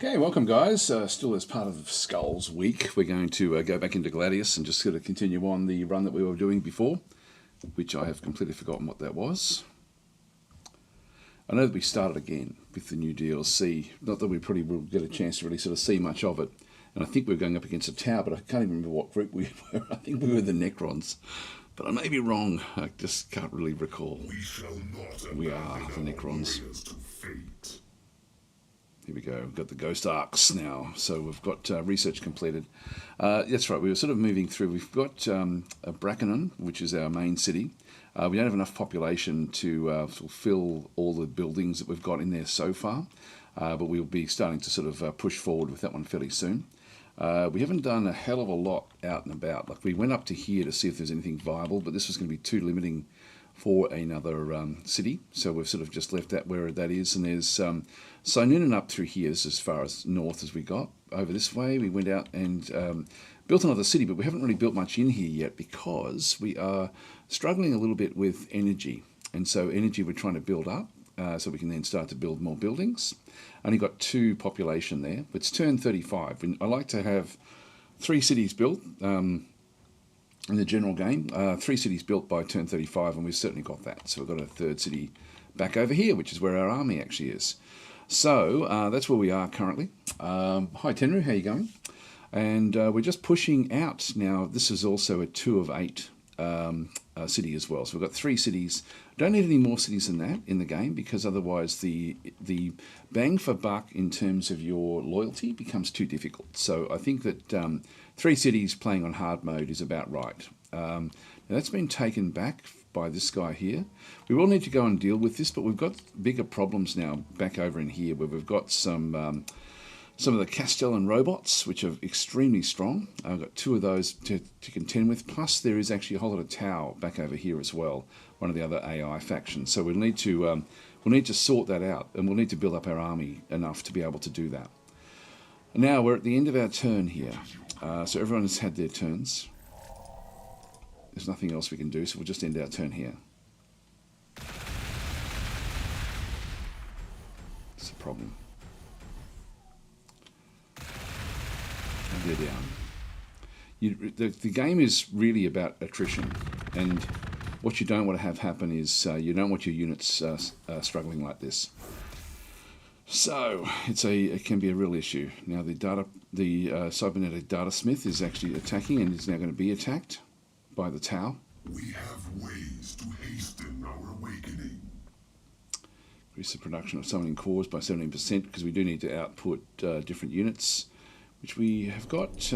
Okay, welcome guys. Still as part of Skulls Week, we're going to go back into Gladius and just sort of continue on the run that we were doing before, which I have completely forgotten what that was. I know that we started again with the new DLC, not that we probably will get a chance to really sort of see much of it, and I think we're going up against a tower, but I can't even remember what group we were. I think we were the Necrons, but I may be wrong. I just can't really recall. We are the Necrons. Here we go, we've got the Ghost Arcs now, so we've got research completed. That's right, we were sort of moving through. We've got Brackenon, which is our main city. We don't have enough population to fulfill all the buildings that we've got in there so far, but we'll be starting to sort of push forward with that one fairly soon. We haven't done a hell of a lot out and about. Like, we went up to here to see if there's anything viable, but this was going to be too limiting for another city, so we've sort of just left that where that is. And there's Sinunan up through here. This is as far as north as we got. Over this way we went out and built another city, but we haven't really built much in here yet because we are struggling a little bit with energy, and so energy we're trying to build up so we can then start to build more buildings. Only got 2 population there. It's turn 35, and I like to have 3 cities built in the general game, 3 cities built by turn 35, and we've certainly got that. So we've got a 3rd city back over here, which is where our army actually is. So that's where we are currently. Hi Tenru, how you going? And we're just pushing out now. This is also a 2 of 8 city as well. So we've got 3 cities. Don't need any more cities than that in the game, because otherwise the bang for buck in terms of your loyalty becomes too difficult. So I think that 3 cities playing on hard mode is about right. Now that's been taken back by this guy here. We will need to go and deal with this, but we've got bigger problems now back over in here, where we've got some of the Castellan robots, which are extremely strong. I've got 2 of those to contend with, plus there is actually a whole lot of Tau back over here as well, one of the other AI factions. So we'll need to sort that out, and we'll need to build up our army enough to be able to do that. Now we're at the end of our turn here, so everyone has had their turns. There's nothing else we can do, so we'll just end our turn here. That's the problem. And they're down. The game is really about attrition, and what you don't want to have happen is you don't want your units struggling like this. So it can be a real issue. Now the cybernetic data smith is actually attacking, and is now going to be attacked by the Tau. We have ways to hasten our awakening. Increase the production of summoning cores by 17%, because we do need to output different units, which we have got.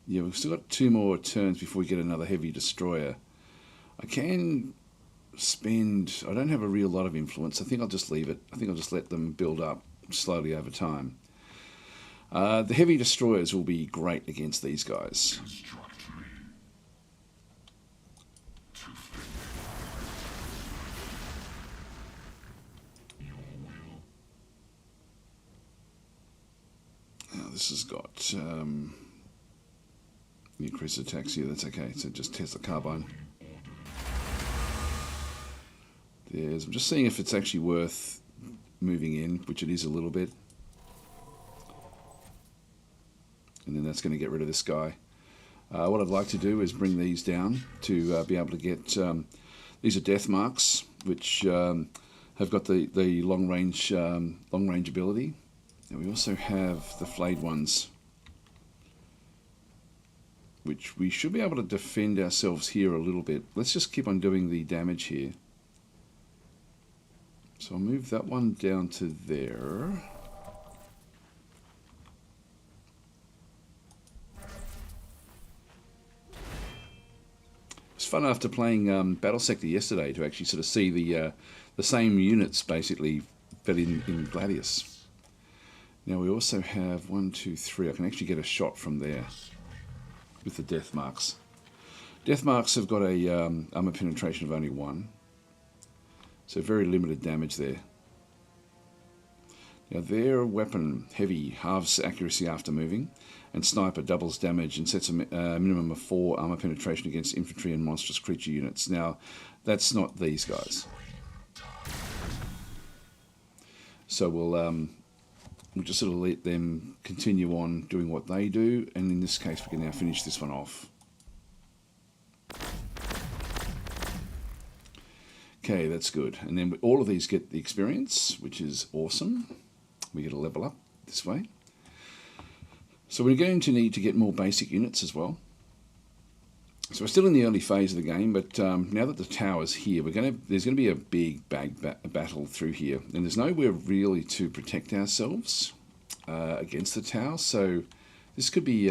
Yeah, we've still got 2 more turns before we get another heavy destroyer. I can spend. I don't have a real lot of influence. I think I'll just leave it. I think I'll just let them build up slowly over time. The heavy destroyers will be great against these guys. Now this has got increased attacks here. That's okay. So just test the carbine. I'm just seeing if it's actually worth moving in, which it is a little bit. And then that's going to get rid of this guy. What I'd like to do is bring these down to be able to get... these are death marks, which have got the long range ability. And we also have the flayed ones, which we should be able to defend ourselves here a little bit. Let's just keep on doing the damage here. So I'll move that one down to there. It's fun after playing Battle Sector yesterday to actually sort of see the same units basically fed in Gladius. Now we also have 1, 2, 3. I can actually get a shot from there with the death marks. Death marks have got a armor penetration of only 1, so very limited damage there. Now their weapon, heavy, halves accuracy after moving, and sniper doubles damage and sets a minimum of 4 armor penetration against infantry and monstrous creature units. Now that's not these guys. So we'll just sort of let them continue on doing what they do, and in this case we can now finish this one off. Okay, that's good. And then all of these get the experience, which is awesome. We get a level up this way. So we're going to need to get more basic units as well. So we're still in the early phase of the game, but now that the tower's here, there's going to be a big battle through here, and there's nowhere really to protect ourselves against the tower. So this could be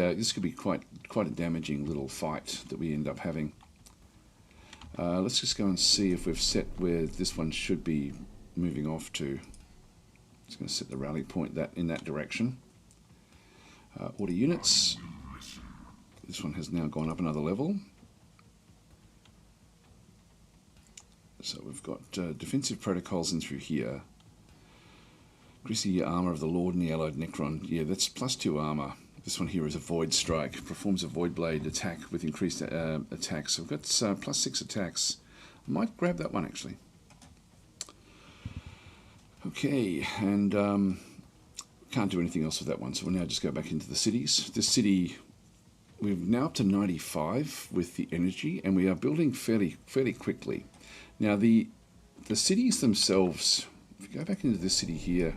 quite a damaging little fight that we end up having. Let's just go and see if we've set where this one should be moving off to. It's going to set the rally point in that direction. Order units. This one has now gone up another level. So we've got defensive protocols in through here. Greasy armor of the Lord and the allied Necron. Yeah, that's +2 armor. This one here is a Void Strike. Performs a Void Blade attack with increased attacks. So we've got +6 attacks. I might grab that one actually. Okay, and can't do anything else with that one. So we'll now just go back into the cities. This city, we're now up to 95 with the energy, and we are building fairly quickly. Now the cities themselves, if you go back into this city here,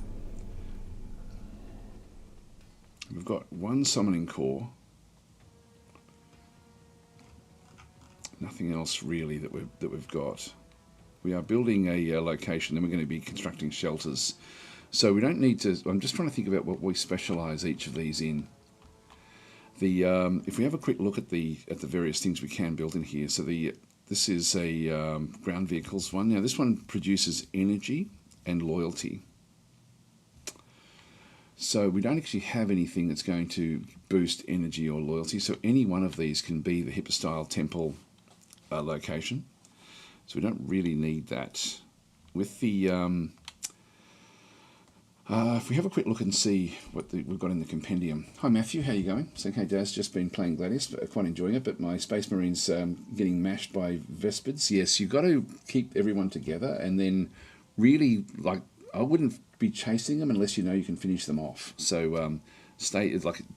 we've got one summoning core. Nothing else really that we've got. We are building a location, then we're going to be constructing shelters. So we don't need to. I'm just trying to think about what we specialise each of these in. If we have a quick look at the various things we can build in here. So this is a ground vehicles one. Now this one produces energy and loyalty. So we don't actually have anything that's going to boost energy or loyalty. So any one of these can be the Hypostyle Temple location. So we don't really need that. With the if we have a quick look and see what we've got in the compendium. Hi Matthew, how you going? Saying, hey Daz, just been playing Gladius, but quite enjoying it, but my Space Marines getting mashed by Vespids. Yes, you've got to keep everyone together, and then really, like, I wouldn't be chasing them unless you know you can finish them off. So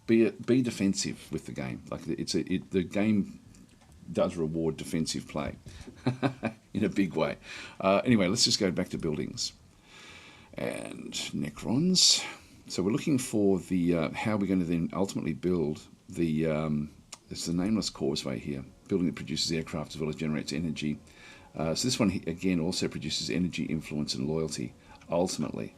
be defensive with the game. Like the game does reward defensive play in a big way. Anyway, let's just go back to buildings and Necrons. So we're looking for the how we're going to then ultimately build the it's the Nameless Causeway here, building that produces aircraft as well as generates energy. So this one again also produces energy, influence, and loyalty. Ultimately,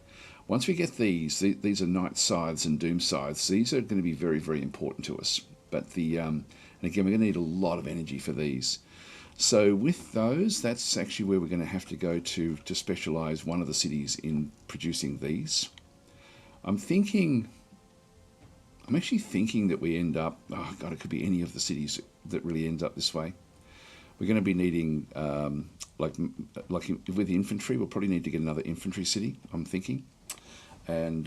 once we get these are Night Scythes and Doom Scythes. These are going to be very, very important to us. But and again, we're going to need a lot of energy for these. So with those, that's actually where we're going to have to go to specialise one of the cities in producing these. I'm actually thinking that we end up, oh God, it could be any of the cities that really ends up this way. We're going to be needing, like with the infantry, we'll probably need to get another infantry city, I'm thinking. And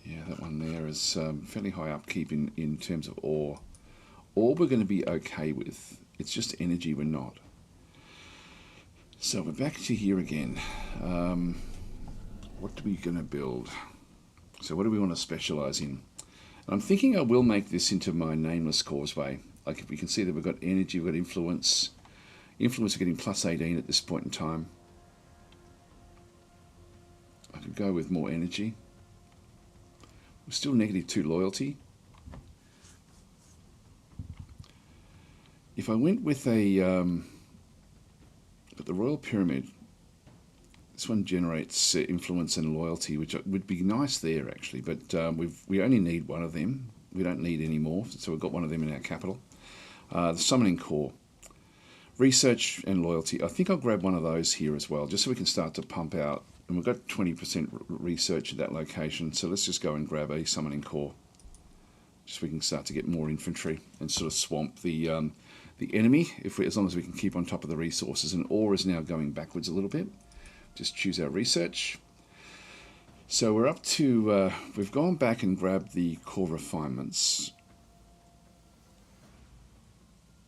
yeah, that one there is fairly high upkeep in terms of ore. Ore we're going to be okay with. It's just energy we're not. So we're back to here again. What are we going to build? So what do we want to specialise in? I'm thinking I will make this into my Nameless Causeway. Like if we can see that we've got energy, we've got influence. Influence are getting +18 at this point in time. I could go with more energy. We're still -2 loyalty. If I went with but the Royal Pyramid, this one generates influence and loyalty, which would be nice there actually, but we only need one of them. We don't need any more, so we've got one of them in our capital. The Summoning Core, research and loyalty. I think I'll grab one of those here as well, just so we can start to pump out. And we've got 20% research at that location, so let's just go and grab a Summoning Core, just so we can start to get more infantry and sort of swamp the enemy, as long as we can keep on top of the resources. And ore is now going backwards a little bit. Just choose our research. So we're up to, we've gone back and grabbed the core refinements.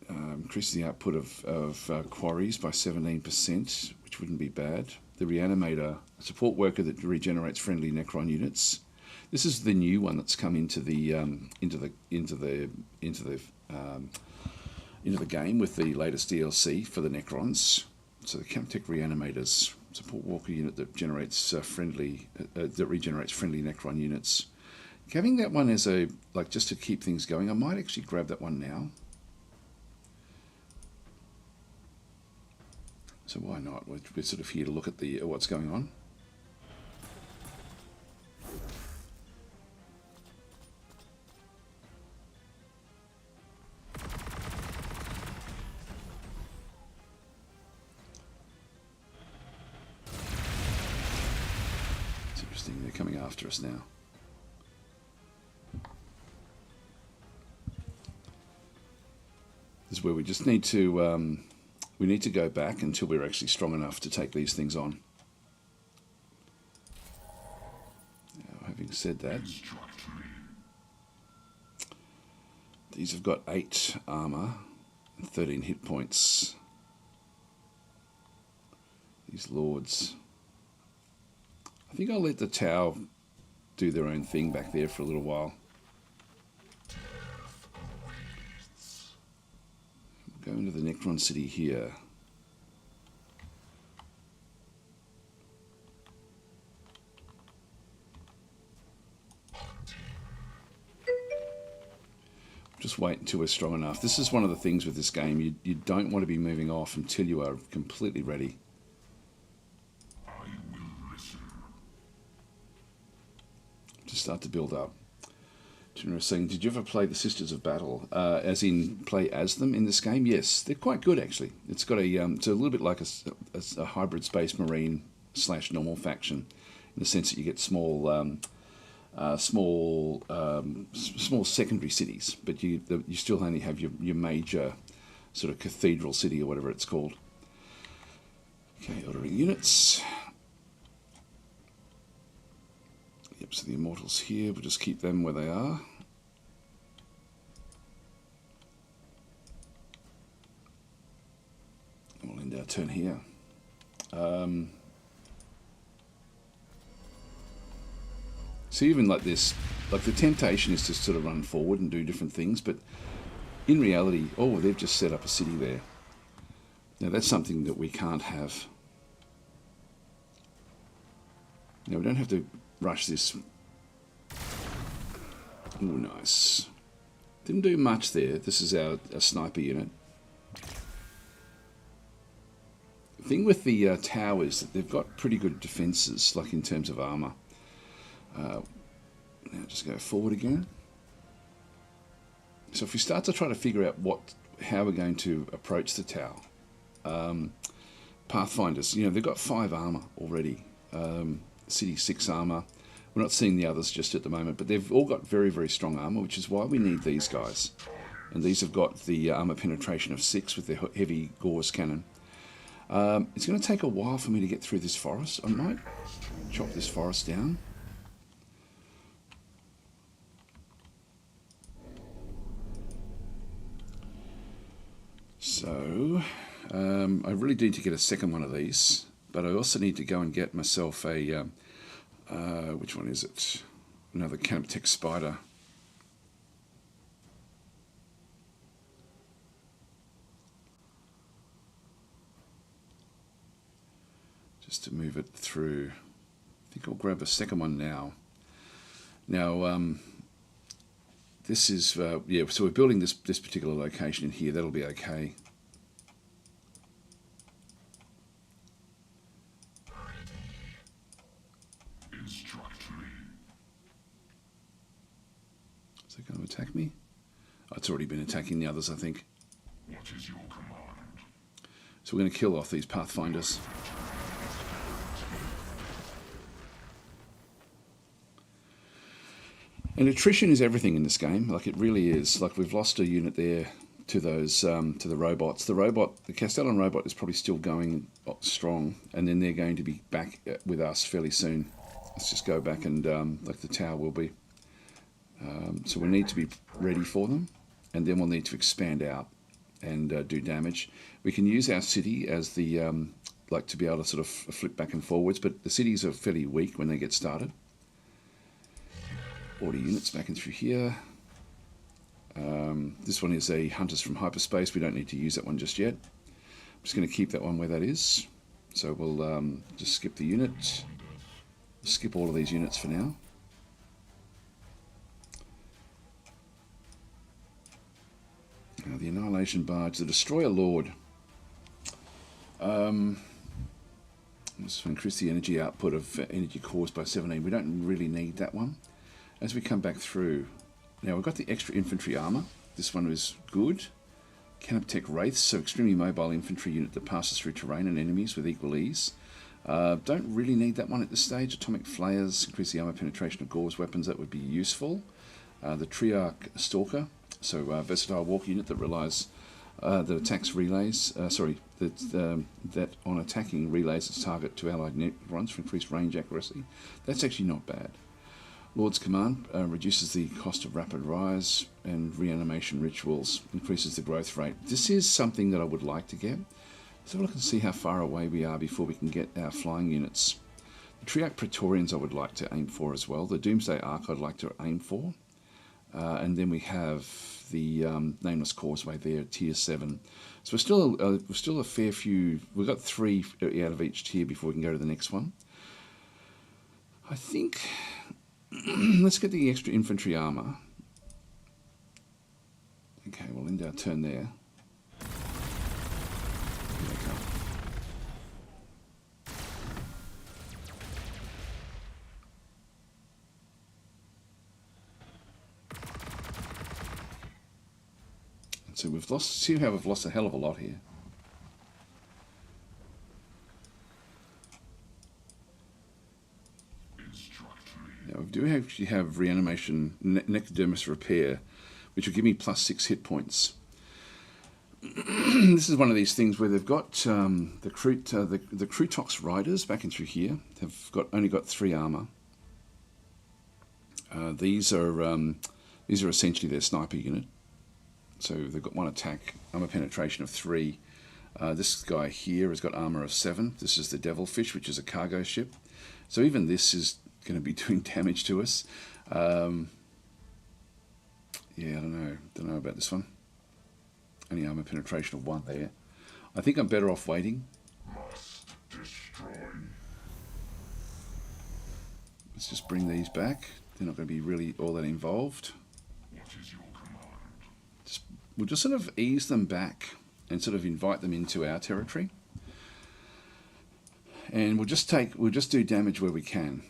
Increases the output of quarries by 17%, which which wouldn't be bad. The Reanimator, a support worker that regenerates friendly Necron units. This is the new one that's come into the game with the latest DLC for the Necrons. So the CapTech Reanimators, support worker unit that regenerates friendly Necron units. Having that one as a just to keep things going, I might actually grab that one now. So why not? We're sort of here to look at the what's going on. It's interesting. They're coming after us now. This is where we just need to. We need to go back until we're actually strong enough to take these things on. Now, having said that, these have got 8 armor and 13 hit points. These lords. I think I'll let the Tau do their own thing back there for a little while. Go into the Necron city here. Just wait until we're strong enough. This is one of the things with this game. You don't want to be moving off until you are completely ready. I will listen. To start to build up. Saying, did you ever play the Sisters of Battle? As in, play as them in this game? Yes, they're quite good actually. It's got a, it's a little bit like a hybrid Space Marine / normal faction, in the sense that you get small secondary cities, but you still only have your major sort of cathedral city or whatever it's called. Okay, ordering units. Yep, so the Immortals here, we'll just keep them where they are. And we'll end our turn here. So even like this, like the temptation is to sort of run forward and do different things, but in reality, oh, they've just set up a city there. Now that's something that we can't have. Now we don't have to rush this. Oh, nice. Didn't do much there. This is our sniper unit. The thing with the Tau is that they've got pretty good defences, like in terms of armour. Now just go forward again. So if we start to try to figure out how we're going to approach the Tau, Pathfinders, they've got 5 armour already. City 6 armour. We're not seeing the others just at the moment, but they've all got very, very strong armour, which is why we need these guys. And these have got the armour penetration of 6 with their heavy Gauss cannon. It's going to take a while for me to get through this forest. I might chop this forest down. So, I really need to get a second one of these, but I also need to go and get myself a, which one is it? Another CapTech Spider. Just to move it through. I think I'll grab a second one now. Now, this is, yeah, so we're building this particular location in here. That'll be okay. Is it going to attack me? Oh, it's already been attacking the others, I think. What is your command? So we're going to kill off these Pathfinders. And attrition is everything in this game. Like, it really is. Like, we've lost a unit there to those to the robots. The Castellan robot is probably still going strong, and then they're going to be back with us fairly soon. Let's just go back and like the Tower will be. So we need to be ready for them, and then we'll need to expand out and do damage. We can use our city as the like to be able to sort of flip back and forwards, but the cities are fairly weak when they get started. Order units back in through here. This one is a Hunters from Hyperspace. We don't need to use that one just yet. I'm just going to keep that one where that is. So we'll just skip the unit. Skip all of these units for now. Now the Annihilation Barge, the Destroyer Lord. This will increase the energy output of energy caused by 17. We don't really need that one. As we come back through, now we've got the extra infantry armor. This one is good. Can protect wraiths, so extremely mobile infantry unit that passes through terrain and enemies with equal ease. Don't really need that one at this stage. Atomic flayers, increase the armor penetration of Gore's weapons, that would be useful. The Triarch Stalker, so versatile walk unit that relies that attacks relays. That on attacking relays its target to allied Necrons for increased range accuracy. That's actually not bad. Lord's Command reduces the cost of rapid rise, and reanimation rituals increases the growth rate. This is something that I would like to get. Let's have a look and see how far away we are before we can get our flying units. The Triarch Praetorians I would like to aim for as well. The Doomsday Arc I'd like to aim for. And then we have the Nameless Causeway there, tier 7. So we're still a fair few. We've got 3 out of each tier before we can go to the next one. I think let's get the extra infantry armor. Okay, we'll end our turn there. Here they come. So we've lost. See how we've lost a hell of a lot here. Now we do actually have reanimation, necrodermis repair, which will give me +6 hit points. This is one of these things where they've got the Krutox Riders back in through here have only got 3 armor. These are essentially their sniper unit. So they've got 1 attack, armor penetration of 3. This guy here has got armor of 7. This is the Devilfish, which is a cargo ship. So even this is going to be doing damage to us. Yeah, I don't know about this one. Only armor penetration of 1 there. I think I'm better off waiting. Must destroy. Let's just bring these back. They're not going to be really all that involved. What is your command? We'll just sort of ease them back and sort of invite them into our territory. And we'll just do damage where we can.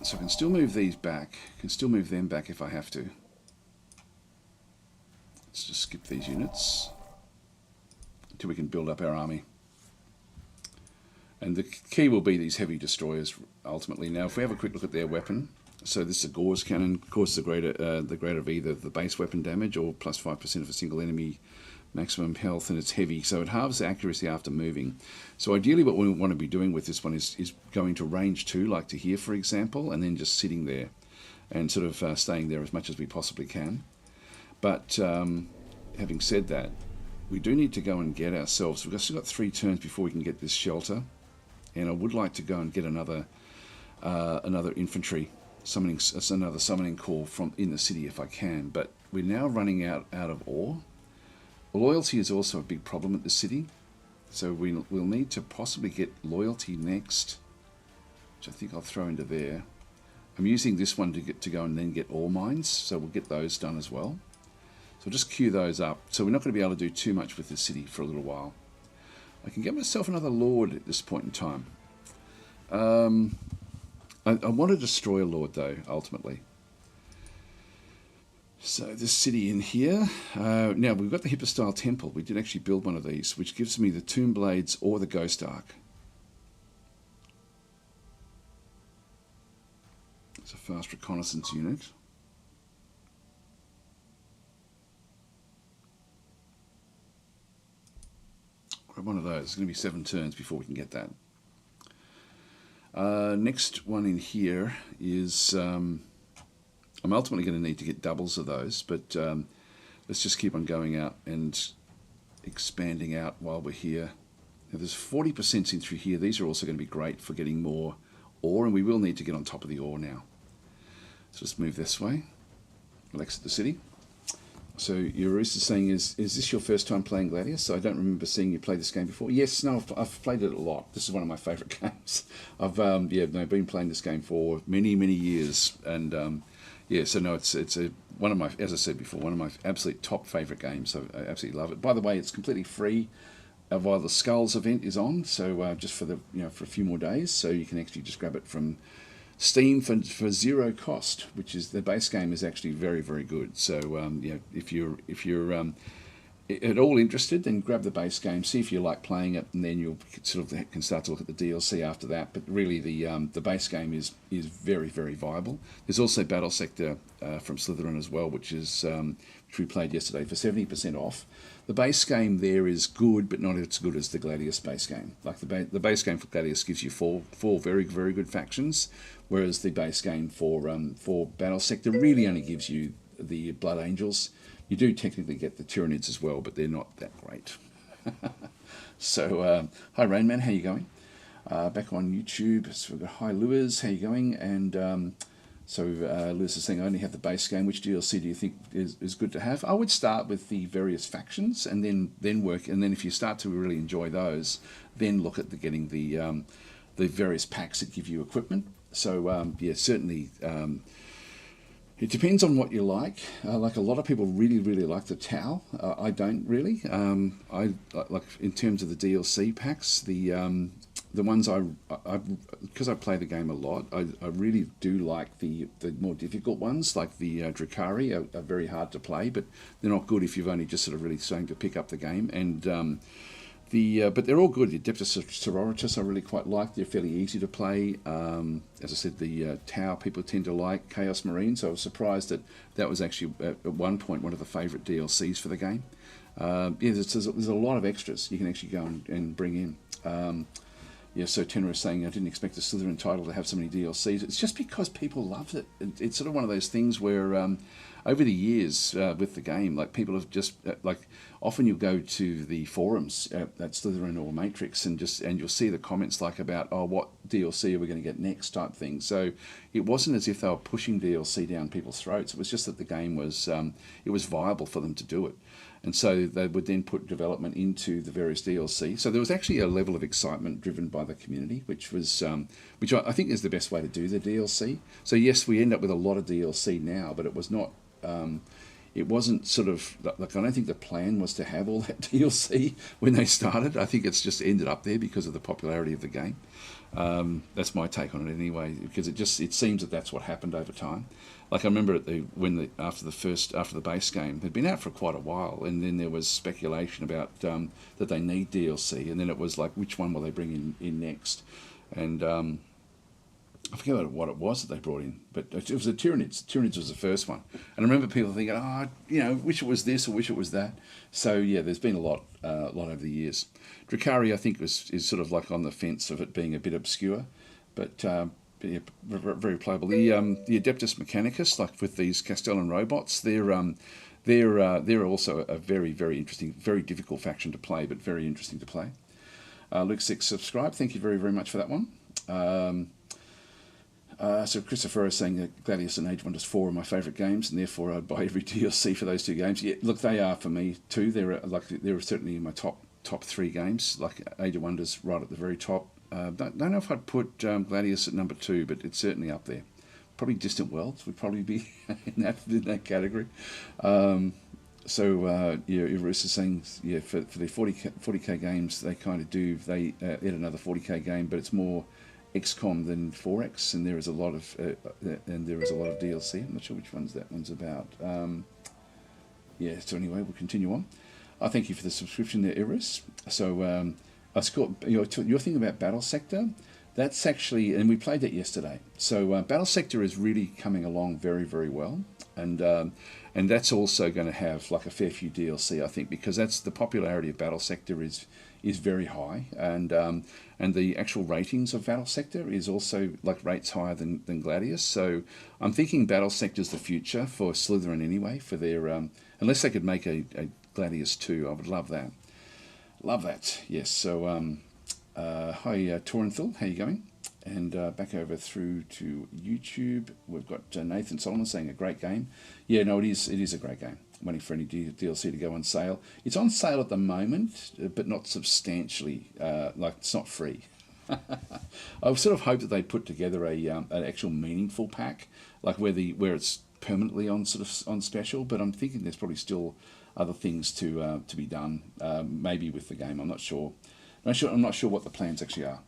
So I can still move these back, can still move them back if I have to. Let's just skip these units until we can build up our army. And the key will be these heavy destroyers ultimately. Now, if we have a quick look at their weapon, so this is a Gore's cannon. Of course, the greater of either the base weapon damage or +5% of a single enemy maximum health, and it's heavy, so it halves the accuracy after moving. So ideally what we want to be doing with this one is going to range 2, like to here, for example, and then just sitting there and sort of staying there as much as we possibly can. But having said that, we do need to go and get ourselves, we've still got 3 turns before we can get this shelter, and I would like to go and get another infantry another summoning call from in the city if I can. But we're now running out of ore. Loyalty is also a big problem at the city, so we'll need to possibly get loyalty next, which I think I'll throw into there. I'm using this one to go and then get ore mines, so we'll get those done as well. So we'll just queue those up. So we're not going to be able to do too much with the city for a little while. I can get myself another lord at this point in time. I want to destroy a lord though, ultimately. So this city in here, now we've got the Hypostyle Temple. We did actually build one of these, which gives me the Tomb Blades or the Ghost Arc. It's a fast reconnaissance unit. Grab one of those. It's going to be 7 turns before we can get that. Next one in here is... I'm ultimately going to need to get doubles of those, but let's just keep on going out and expanding out while we're here. Now there's 40% in through here. These are also going to be great for getting more ore, and we will need to get on top of the ore now. So let's move this way. We'll exit the city. So Eurus is saying, is this your first time playing Gladius? So I don't remember seeing you play this game before. Yes, no, I've played it a lot. This is one of my favourite games. I've been playing this game for many years, and so no, it's one of my, as I said before, one of my absolute top favourite games. So I absolutely love it. By the way, it's completely free while the Skulls event is on. So just for the for a few more days, so you can actually just grab it from Steam for zero cost, which is the base game is actually very good. So if you're at all interested, then grab the base game, see if you like playing it, and then you'll sort of can start to look at the DLC after that. But really, the base game is very viable. There's also Battle Sector from Slytherin as well, which we played yesterday for 70% off. The base game there is good, but not as good as the Gladius base game. Like the base game for Gladius gives you four very good factions, whereas the base game for Battle Sector really only gives you the Blood Angels. You do technically get the Tyranids as well, but they're not that great. So, hi Rainman, how you going? Back on YouTube, so we've got hi Lewis, how you going? And Lewis is saying, I only have the base game. Which DLC do you think is good to have? I would start with the various factions, and then work. And then if you start to really enjoy those, then look at getting the various packs that give you equipment. So certainly. It depends on what you like. Like a lot of people really like the Tau. I don't really. I like in terms of the DLC packs, the ones I because I play the game a lot. I really do like the more difficult ones, like the Drakari are very hard to play, but they're not good if you've only just sort of really starting to pick up the game. And but they're all good. The Adeptus Sororitas I really quite like. They're fairly easy to play. As I said, the Tau people tend to like. Chaos Marine, so I was surprised that was actually at one point one of the favourite DLCs for the game. There's a lot of extras you can actually go and bring in. So Tenor is saying, I didn't expect the Slytherin title to have so many DLCs. It's just because people loved it. It's sort of one of those things where over the years with the game, like people have just often you'll go to the forums at Slytherin or Matrix and you'll see the comments like about what DLC are we going to get next type thing. So it wasn't as if they were pushing DLC down people's throats. It was just that the game was it was viable for them to do it. And so they would then put development into the various DLC. So there was actually a level of excitement driven by the community, which I think is the best way to do the DLC. So yes, we end up with a lot of DLC now, but it was not. It wasn't sort of like I don't think the plan was to have all that DLC when they started. I think it's just ended up there because of the popularity of the game. That's my take on it anyway, because it seems that's what happened over time. Like I remember after the base game, they'd been out for quite a while, and then there was speculation about that they need DLC, and then it was like which one will they bring in next, and I forget what it was that they brought in, but it was the Tyranids. Tyranids was the first one, and I remember people thinking, wish it was this or wish it was that. So yeah, there's been a lot over the years. Drakari, I think, is sort of like on the fence of it being a bit obscure, but very playable. The Adeptus Mechanicus, like with these Castellan robots, they're also a very interesting, very difficult faction to play, but very interesting to play. Luke 6 subscribe. Thank you very much for that one. So Christopher is saying that Gladius and Age of Wonders 4 are my favourite games, and therefore I'd buy every DLC for those two games. Yeah, look, they are for me too. They're certainly in my top 3 games. Like Age of Wonders right at the very top. Don't know if I'd put Gladius at number 2, but it's certainly up there. Probably Distant Worlds would probably be in that category. Irus is saying, for the 40k games, they kind of do. They add another 40k game, but it's more XCOM than 4X, and there is a lot of DLC. I'm not sure which that one's about. So anyway, we'll continue on. I thank you for the subscription there, Iris. So your thing about Battle Sector, that's actually, and we played that yesterday. So Battle Sector is really coming along very well, and that's also going to have like a fair few DLC, I think, because that's the popularity of Battle Sector is very high, and the actual ratings of Battle Sector is also like rates higher than Gladius. So I'm thinking Battle Sector's the future for Slytherin anyway, for their unless they could make a Gladius 2, I would love that. Love that. Yes. So hi Torenthal, how you going? And back over through to YouTube, we've got Nathan Solomon saying a great game. Yeah, no, it is. It is a great game. I'm waiting for any DLC to go on sale. It's on sale at the moment, but not substantially. Like it's not free. I sort of hope that they put together an actual meaningful pack, like where it's permanently on on special. But I'm thinking there's probably still other things to be done, maybe with the game. I'm not sure. I'm not sure what the plans actually are.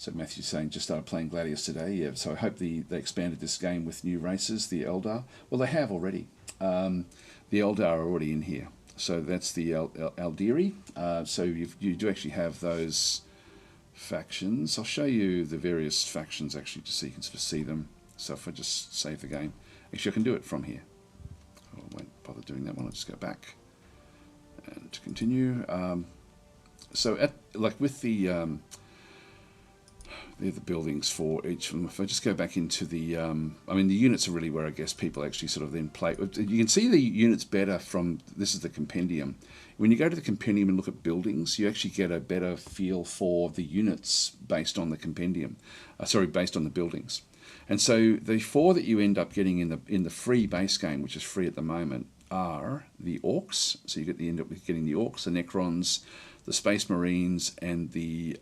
So Matthew's saying just started playing Gladius today. Yeah, so I hope they expanded this game with new races, the Eldar. Well, they have already. The Eldar are already in here. So that's the Aldiri. So you do actually have those factions. I'll show you the various factions actually, just so you can sort of see them. So if I just save the game, actually I can do it from here. I won't bother doing that one. I'll just go back and to continue. So with they're the buildings for each of them. If I just go back into the units are really where I guess people actually sort of then play. You can see the units better from, this is the compendium. When you go to the compendium and look at buildings, you actually get a better feel for the units based on the compendium. Based on the buildings. And so the 4 that you end up getting in the free base game, which is free at the moment, are the Orcs. So you end up with getting the Orcs, the Necrons, the Space Marines, and the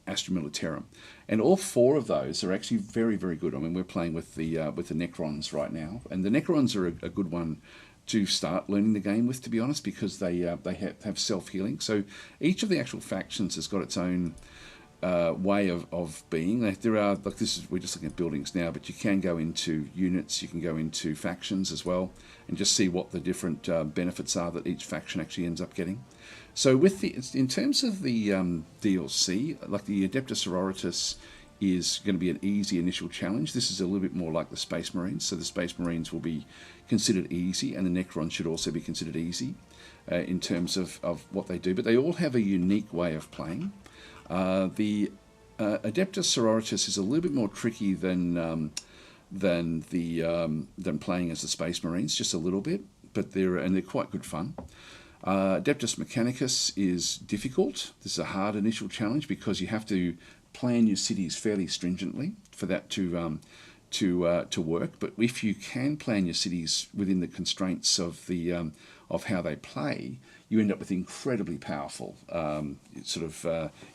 Astra Militarum. And all 4 of those are actually very, very good. I mean, we're playing with the Necrons right now, and the Necrons are a good one to start learning the game with, to be honest, because they have self-healing. So each of the actual factions has got its own way of being. There are, like this is, we're just looking at buildings now, but you can go into units, you can go into factions as well, and just see what the different benefits are that each faction actually ends up getting. So in terms of the DLC, like the Adeptus Sororitas is going to be an easy initial challenge. This is a little bit more like the Space Marines, so the Space Marines will be considered easy, and the Necrons should also be considered easy in terms of what they do, but they all have a unique way of playing. The Adeptus Sororitas is a little bit more tricky than playing as the Space Marines, just a little bit, but they're quite good fun. Adeptus Mechanicus is difficult. This is a hard initial challenge because you have to plan your cities fairly stringently for that to work. But if you can plan your cities within the constraints of of how they play, you end up with incredibly powerful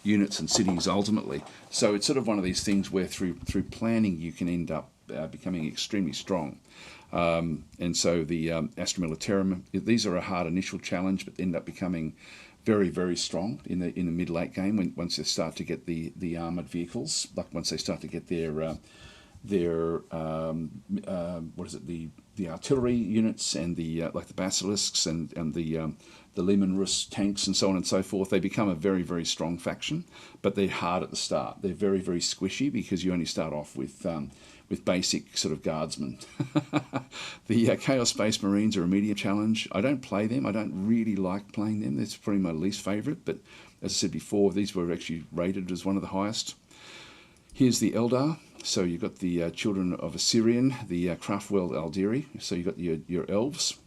units and cities ultimately. So it's sort of one of these things where through planning you can end up becoming extremely strong. And so the Astra Militarum, these are a hard initial challenge, but end up becoming very, very strong in the mid-late game once they start to get the armoured vehicles, like once they start to get their the artillery units and the like the basilisks and the Lehman Russ tanks and so on and so forth. They become a very, very strong faction, but they're hard at the start. They're very, very squishy because you only start off with basic sort of guardsmen. The Chaos Space Marines are a medium challenge. I don't play them. I don't really like playing them. That's probably my least favourite, but as I said before, these were actually rated as one of the highest. Here's the Eldar. So you've got the Children of Assyrian, the Craftwell Aldiri. So you've got your elves.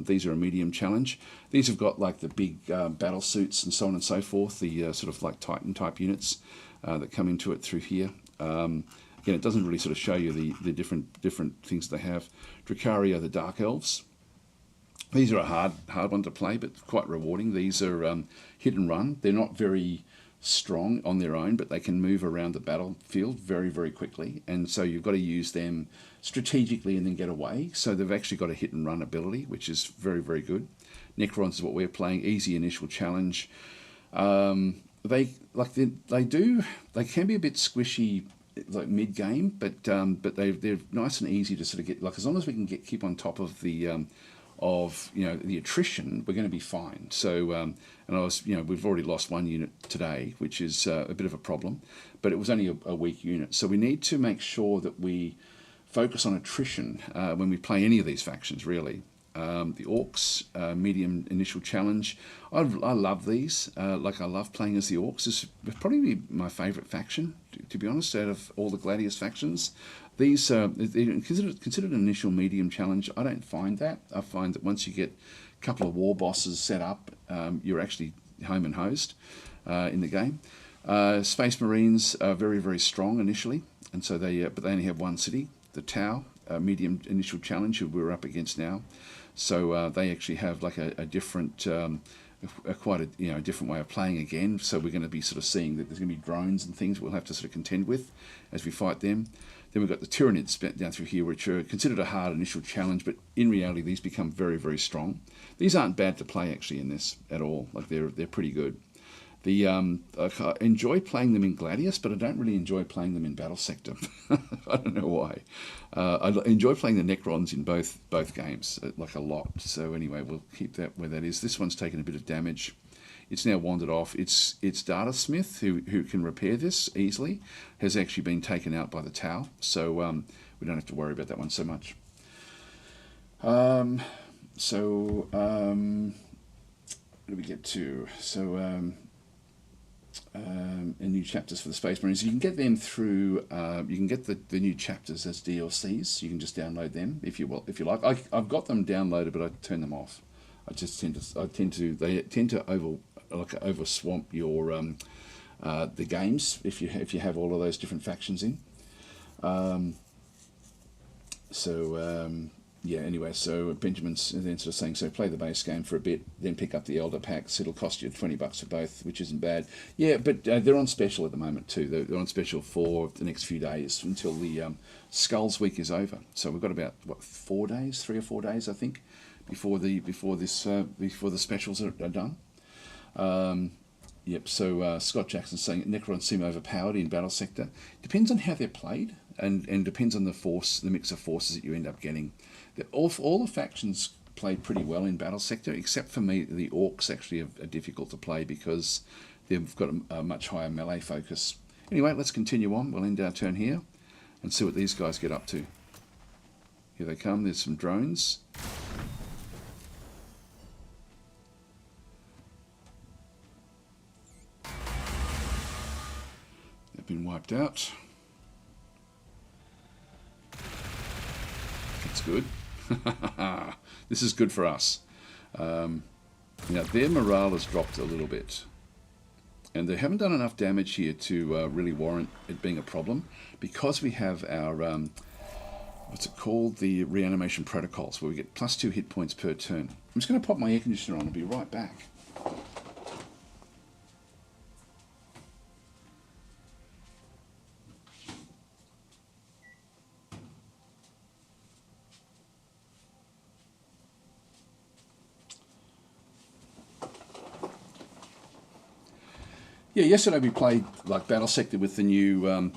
These are a medium challenge. These have got like the big battle suits and so on and so forth, the sort of like Titan type units that come into it through here. Again, it doesn't really sort of show you the different things they have. Dracaria, the Dark Elves. These are a hard one to play, but quite rewarding. These are hit and run. They're not very strong on their own, but they can move around the battlefield very, very quickly, and so you've got to use them strategically and then get away. So they've actually got a hit and run ability, which is very, very good. Necrons is what we're playing. Easy initial challenge. They can be a bit squishy like mid game, but they're nice and easy to sort of get. Like as long as we can keep on top of the attrition, we're going to be fine. So we've already lost one unit today, which is a bit of a problem, but it was only a weak unit. So we need to make sure that we focus on attrition when we play any of these factions, really. The Orcs, medium initial challenge. I love these. I love playing as the Orcs. This is probably my favourite faction, to be honest, out of all the Gladius factions. These are considered an initial medium challenge. I don't find that. I find that once you get a couple of war bosses set up, you're actually home and hosed in the game. Space Marines are very, very strong initially, and so but they only have one city, the Tau, medium initial challenge, who we're up against now. So they actually have like a different, quite a different way of playing again. So we're going to be sort of seeing that there's going to be drones and things we'll have to sort of contend with as we fight them. Then we've got the Tyranids down through here, which are considered a hard initial challenge, but in reality these become very, very strong. These aren't bad to play actually in this at all. Like they're pretty good. I enjoy playing them in Gladius, but I don't really enjoy playing them in Battle Sector. I don't know why. I enjoy playing the Necrons in both games, like a lot. So anyway, we'll keep that where that is. This one's taken a bit of damage. It's now wandered off. Its Datasmith, who can repair this easily, has actually been taken out by the Tau. So we don't have to worry about that one so much. What do we get to? So and new chapters for the Space Marines. You can get them through. You can get the new chapters as DLCs. You can just download them if you like. I've got them downloaded, but I turn them off. They tend to over swamp your the games if you have all of those different factions in. Yeah, anyway, so Benjamin's then sort of saying, so play the base game for a bit, then pick up the Elder packs. It'll cost you $20 for both, which isn't bad. Yeah, but they're on special at the moment too. They're on special for the next few days until the Skulls week is over. So we've got about 3 or 4 days, I think, before the specials are done. Yep. So Scott Jackson's saying Necrons seem overpowered in Battle Sector. Depends on how they're played, and depends on the mix of forces that you end up getting. All the factions play pretty well in Battle Sector, except for me. The Orcs actually are difficult to play because they've got a much higher melee focus. Anyway, let's continue on. We'll end our turn here and see what these guys get up to. Here they come. There's some drones. They've been wiped out. That's good. This is good for us. Now their morale has dropped a little bit, and they haven't done enough damage here to really warrant it being a problem, because we have our what's it called, the reanimation protocols, where we get +2 hit points per turn. I'm just going to pop my air conditioner on and be right back. Yeah, yesterday we played like Battle Sector with the new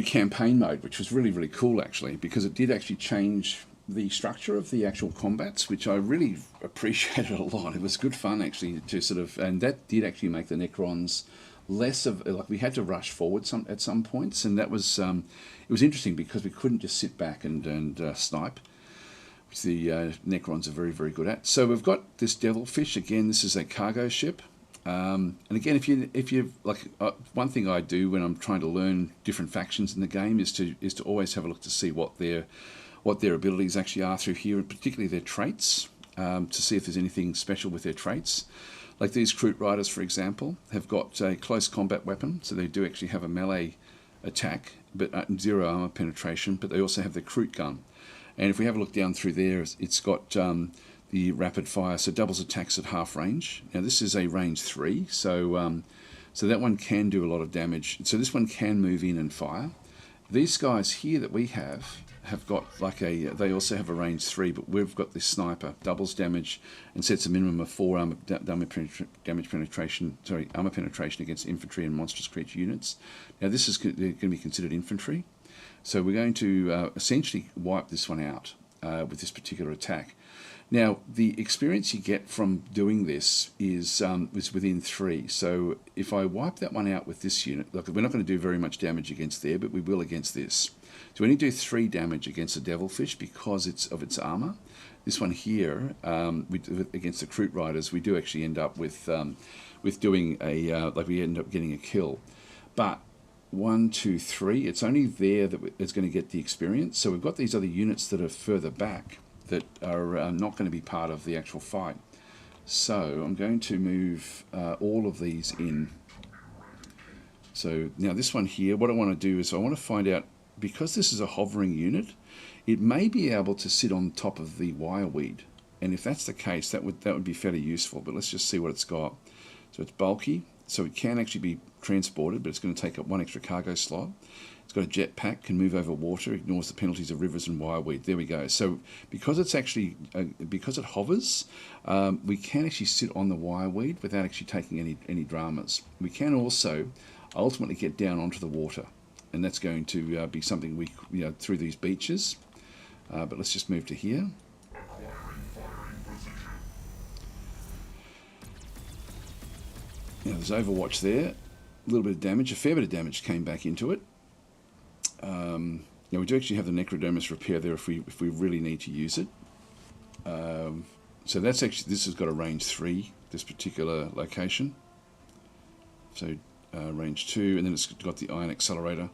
campaign mode, which was really, really cool actually, because it did actually change the structure of the actual combats, which I really appreciated a lot. It was good fun actually to sort of, and that did actually make the Necrons less of, like, we had to rush forward at some points, and that was it was interesting because we couldn't just sit back and snipe, which the Necrons are very, very good at. So we've got this Devilfish again. This is a cargo ship. And again, if you like, one thing I do when I'm trying to learn different factions in the game is to always have a look to see what their abilities actually are through here, and particularly their traits, to see if there's anything special with their traits. Like these Kroot Riders, for example, have got a close combat weapon, so they do actually have a melee attack, but 0 armor penetration. But they also have the Kroot gun, and if we have a look down through there, it's got the rapid fire, so doubles attacks at half range. Now this is a range 3, so that one can do a lot of damage. So this one can move in and fire. These guys here that we have got like they also have a range 3, but we've got this sniper, doubles damage and sets a minimum of 4 armor penetration against infantry and monstrous creature units. Now this is going to be considered infantry, so we're going to essentially wipe this one out with this particular attack. Now, the experience you get from doing this is within 3. So if I wipe that one out with this unit, look, we're not going to do very much damage against there, but we will against this. So we only do 3 damage against the Devilfish because of its armor. This one here, against the Kroot Riders, we do actually end up with doing we end up getting a kill. But 1, 2, 3, it's only there that it's going to get the experience. So we've got these other units that are further back that are not going to be part of the actual fight. So I'm going to move all of these in. So now this one here, what I want to do is I want to find out, because this is a hovering unit, it may be able to sit on top of the wireweed. And if that's the case, that would be fairly useful. But let's just see what it's got. So it's bulky, so it can actually be transported, but it's going to take up one extra cargo slot. It's got a jetpack, can move over water, ignores the penalties of rivers and wireweed. There we go. So because it's actually, because it hovers, we can actually sit on the wireweed without actually taking any dramas. We can also ultimately get down onto the water, and that's going to be something we, through these beaches. But let's just move to here. Now there's Overwatch there, a little bit of damage, a fair bit of damage came back into it. Now we do actually have the Necrodermis repair there if we really need to use it. So that's actually, this has got a range 3, this particular location. So range 2, and then it's got the Iron Accelerator,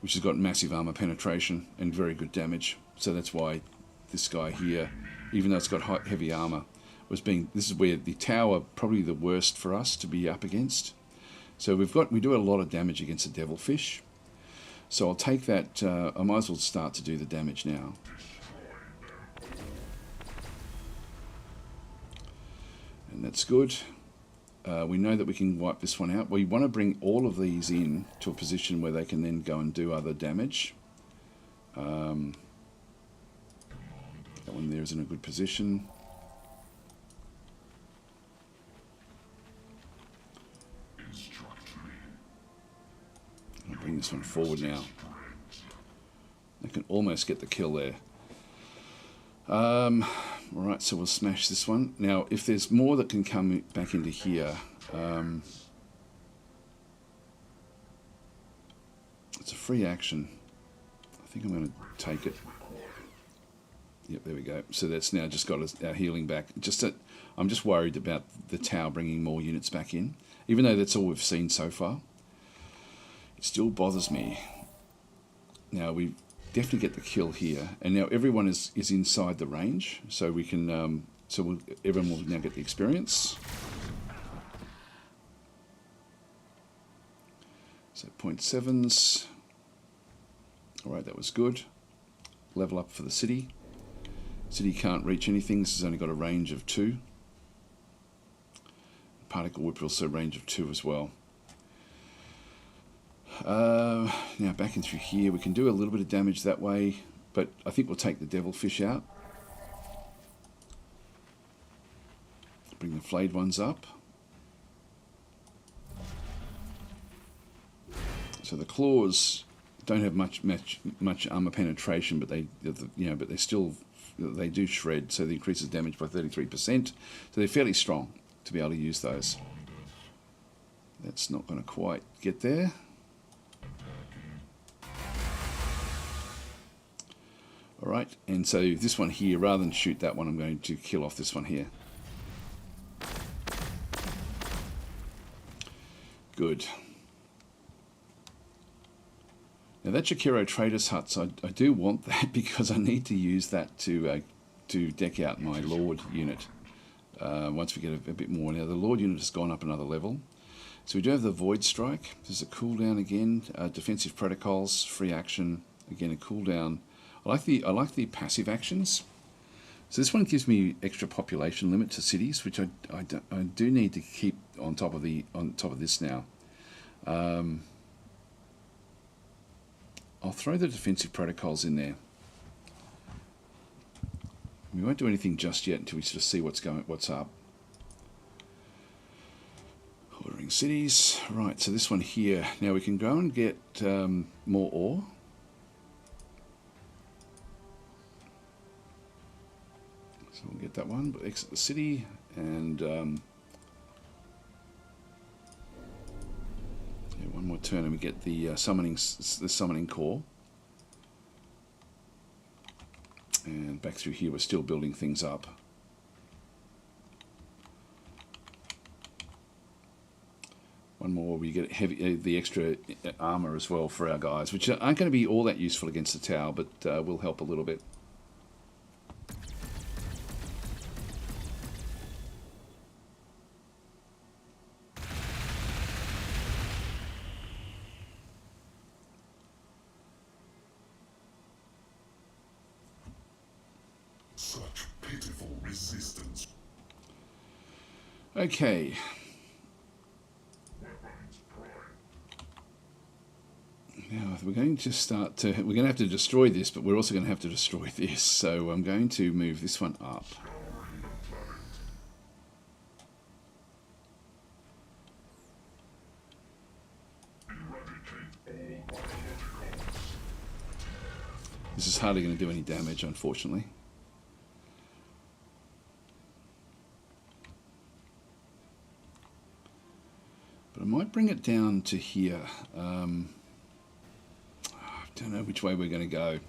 which has got massive armor penetration and very good damage. So that's why this guy here, even though it's got heavy armor, this is where the tower probably the worst for us to be up against. So we do a lot of damage against the Devilfish. So I'll take that, I might as well start to do the damage now. And that's good. We know that we can wipe this one out. We want to bring all of these in to a position where they can then go and do other damage. That one there is in a good position. I'll bring this one forward now. I can almost get the kill there. Alright, so we'll smash this one. Now, if there's more that can come back into here, it's a free action. I think I'm going to take it. Yep, there we go. So that's now just got our healing back. I'm just worried about the tower bringing more units back in. Even though that's all we've seen so far, it still bothers me. Now, we definitely get the kill here, and now everyone is inside the range, so we can everyone will now get the experience. So 0.7s. Alright, that was good. Level up for the city. City can't reach anything. This has only got a range of 2. Particle whip also range of 2 as well. Now back in through here, we can do a little bit of damage that way, but I think we'll take the Devilfish out. Bring the flayed ones up. So the claws don't have much armor penetration, but they do shred, so they increases damage by 33%. So they're fairly strong to be able to use those. That's not going to quite get there. Alright, and so this one here, rather than shoot that one, I'm going to kill off this one here. Good. Now that Jakiro Trader's Huts, I do want that because I need to use that to deck out my Lord unit. Once we get a bit more. Now the Lord unit has gone up another level. So we do have the Void Strike. There's a cooldown again. Defensive Protocols, free action. Again, a cooldown. I like the passive actions. So this one gives me extra population limit to cities, which I do need to keep on top of this now. I'll throw the defensive protocols in there. We won't do anything just yet until we sort of see what's up. Ordering cities. Right, so this one here. Now we can go and get more ore. So we'll get that one, but exit the city, and one more turn and we get the summoning core. And back through here we're still building things up. One more, we get the extra armor as well for our guys, which aren't going to be all that useful against the tower, but will help a little bit. Okay. Now we're going to start to. We're going to have to destroy this, but we're also going to have to destroy this. So I'm going to move this one up. This is hardly going to do any damage, unfortunately. But I might bring it down to here. I don't know which way we're going to go.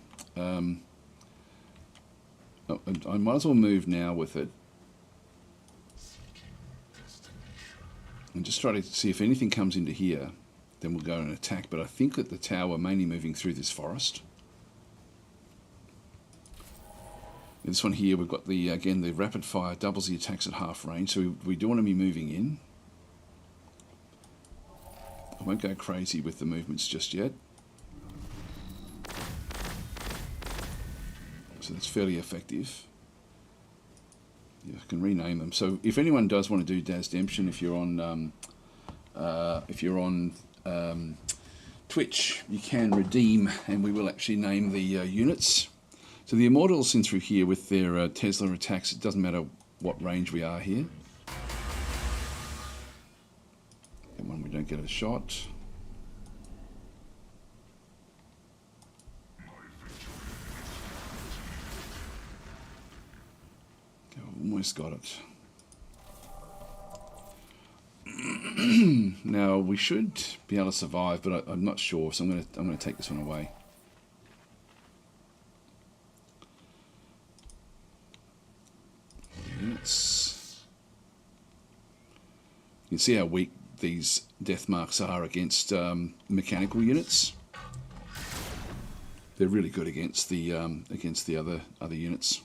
I might as well move now with it. And just try to see if anything comes into here, then we'll go and attack. But I think that the tower mainly moving through this forest. This one here, we've got the, again, the rapid fire doubles the attacks at half range, so we do want to be moving in. I won't go crazy with the movements just yet. So that's fairly effective. Yeah, I can rename them. So if anyone does want to do DasTactic, if you're on Twitch, you can redeem, and we will actually name the units. So the Immortals in through here with their Tesla attacks, it doesn't matter what range we are here. Come on, we don't get a shot. Almost got it. Now we should be able to survive, but I'm not sure, so I'm going to take this one away. Units. You can see how weak these death marks are against mechanical units. They're really good against the other units.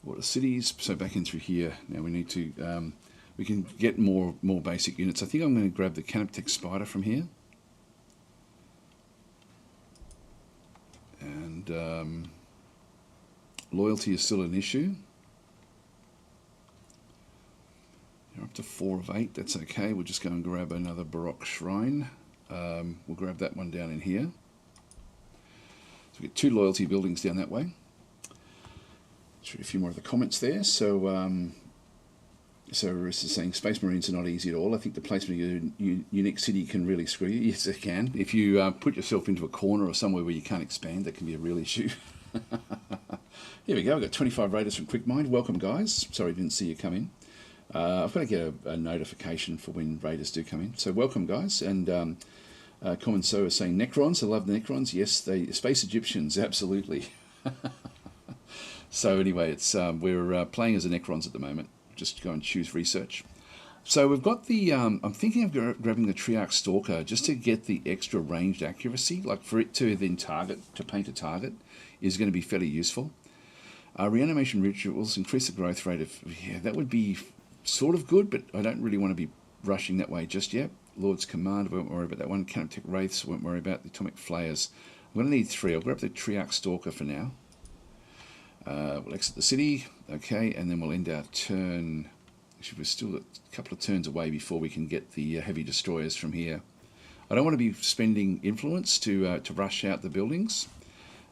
Water cities. So back in through here. Now we need to. We can get more basic units. I think I'm going to grab the Canoptech Spider from here. And loyalty is still an issue. You're up to 4 of 8. That's okay. We'll just go and grab another Baroque Shrine. We'll grab that one down in here. So we get 2 loyalty buildings down that way. Let's read a few more of the comments there. So Marissa is saying Space Marines are not easy at all. I think the placement of your unique city can really screw you. Yes, it can. If you put yourself into a corner or somewhere where you can't expand, that can be a real issue. Here we go. We've got 25 raiders from QuickMind. Welcome, guys. Sorry, didn't see you come in. I've got to get a notification for when raiders do come in. So welcome, guys. And Common So is saying Necrons. I love the Necrons. Yes, they Space Egyptians. Absolutely. So anyway, it's we're playing as the Necrons at the moment. Just go and choose research. So we've got the. I'm thinking of grabbing the Triarch Stalker just to get the extra ranged accuracy, like for it to then paint a target, is going to be fairly useful. Reanimation rituals increase the growth rate of. Yeah, that would be sort of good, but I don't really want to be rushing that way just yet. Lord's Command, I won't worry about that one. Canoptech Wraiths, I won't worry about. The Atomic Flayers. I'm going to need 3. I'll grab the Triarch Stalker for now. We'll exit the city, okay, and then we'll end our turn. Actually, we're still a couple of turns away before we can get the heavy destroyers from here. I don't want to be spending influence to rush out the buildings,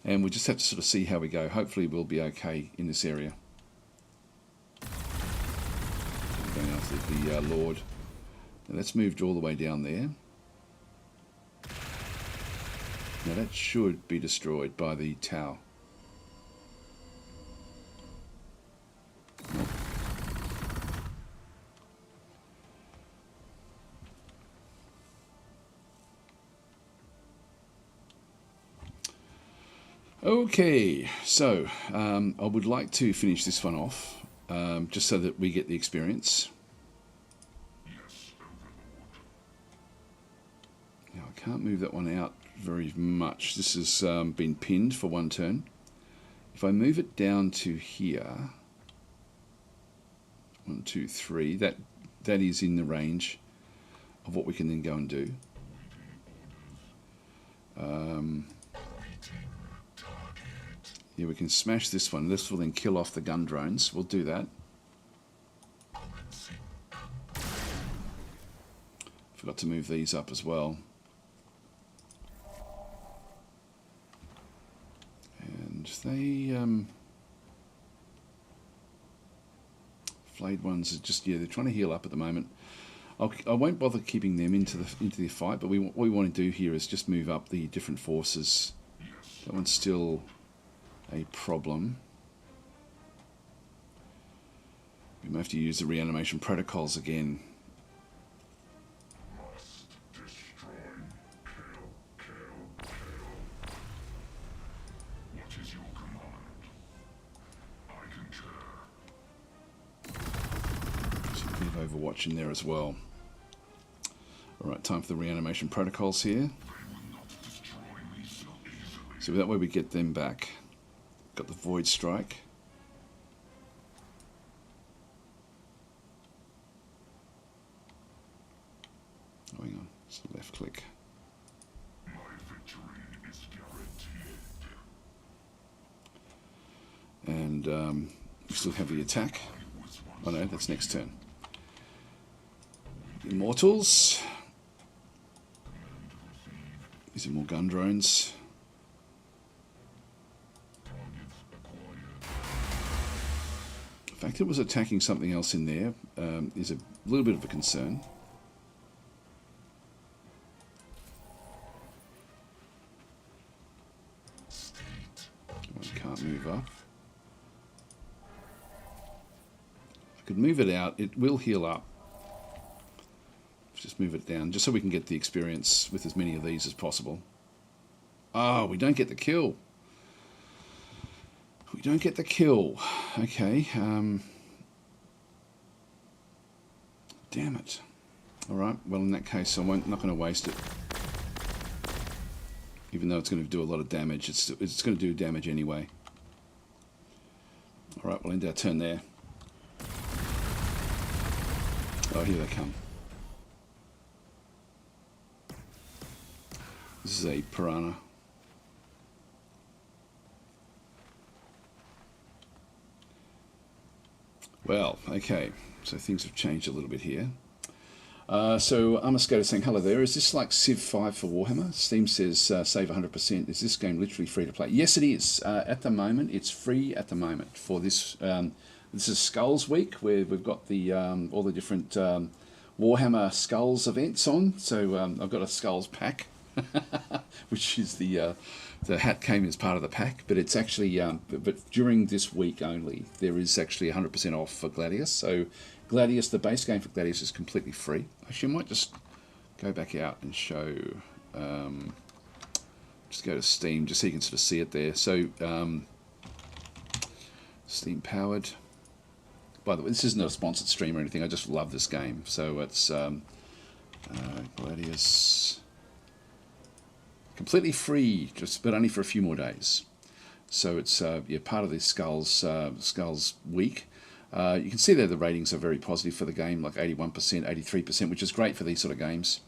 and we just have to sort of see how we go. Hopefully we'll be okay in this area. Going after the Lord. Now that's moved all the way down there. Now that should be destroyed by the Tau. Nope. Okay, so I would like to finish this one off, just so that we get the experience. Now I can't move that one out very much. This has been pinned for 1 turn. If I move it down to here, 1, 2, 3, that is in the range of what we can then go and do. Yeah, we can smash this one. This will then kill off the gun drones. We'll do that. to move these up as well. And they flayed ones are just, yeah, they're trying to heal up at the moment. I won't bother keeping them into the fight, but what we want to do here is just move up the different forces. That one's still a problem. We may have to use the reanimation protocols again. Overwatch in there as well. Alright, time for the reanimation protocols here. So that way we get them back. Got the Void Strike. Oh, hang on, it's the left click. And we still have the attack. Oh no, that's next turn. Immortals. These are more gun drones. The fact it was attacking something else in there is a little bit of a concern. One can't move up. I could move it out. It will heal up. Just move it down, just so we can get the experience with as many of these as possible. Oh, we don't get the kill. We don't get the kill. Okay. Damn it. All right. Well, in that case, I'm not going to waste it. Even though it's going to do a lot of damage, it's going to do damage anyway. All right. We'll end our turn there. Oh, here they come. This is a piranha. Well, okay, so things have changed a little bit here. So Armascato saying, hello there, is this like Civ 5 for Warhammer? Steam says save 100%. Is this game literally free to play? Yes, it is. At the moment, it's free at the moment for this. This is Skulls Week, where we've got the all the different Warhammer Skulls events on. So I've got a Skulls pack. Which is the hat came as part of the pack, but it's actually but during this week only there is actually 100% off for Gladius. So Gladius, the base game for Gladius, is completely free. Actually, I might just go back out and show. Just go to Steam, just so you can sort of see it there. So Steam powered. By the way, this isn't a sponsored stream or anything. I just love this game. So it's Gladius. Completely free, but only for a few more days. So it's yeah, part of the Skulls week. You can see there the ratings are very positive for the game, like 81%, 83%, which is great for these sort of games.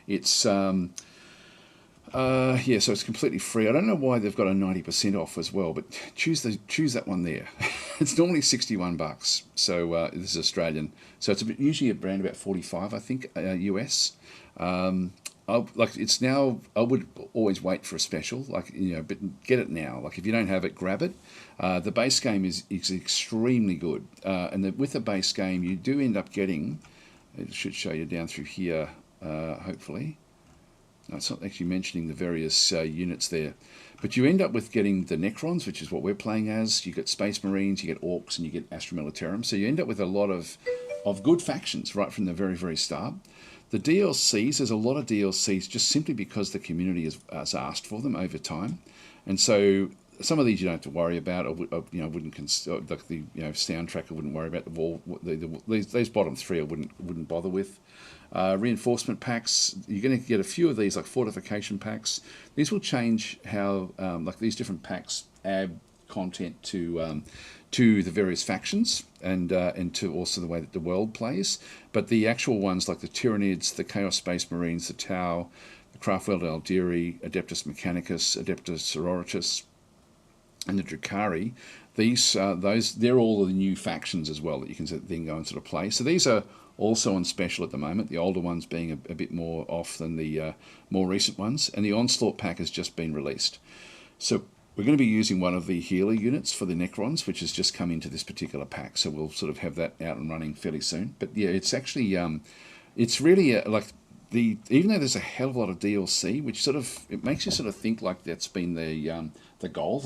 It's yeah, so it's completely free. I don't know why they've got a 90% off as well, but choose that one there. It's normally $61, so this is Australian. So it's usually around about 45, I think, US. Like it's now, I would always wait for a special, like, you know, but get it now. Like if you don't have it, grab it. The base game is extremely good, and with the base game, you do end up getting. It should show you down through here, hopefully. No, it's not actually mentioning the various units there, but you end up with getting the Necrons, which is what we're playing as. You get Space Marines, you get Orcs, and you get Astra Militarum. So you end up with a lot of good factions right from the very, very start. The DLCs, there's a lot of DLCs just simply because the community has asked for them over time, and so some of these you don't have to worry about. Or you know, wouldn't like the soundtrack. I wouldn't worry about these bottom three. I wouldn't bother with. Reinforcement packs. You're going to get a few of these, like fortification packs. These will change how like these different packs add content to the various factions and to also the way that the world plays. But the actual ones like the Tyranids, the Chaos Space Marines, the Tau, the Craftworld Aldiri, Adeptus Mechanicus, Adeptus Sororitas, and the Drukhari, they're all the new factions as well that you can then go and sort of play. So these are also on special at the moment. The older ones being a bit more off than the more recent ones. And the Onslaught pack has just been released. So we're going to be using one of the healer units for the Necrons, which has just come into this particular pack. So we'll sort of have that out and running fairly soon. But yeah, it's actually, it's really like even though there's a hell of a lot of DLC, which sort of, it makes you sort of think like that's been the goal.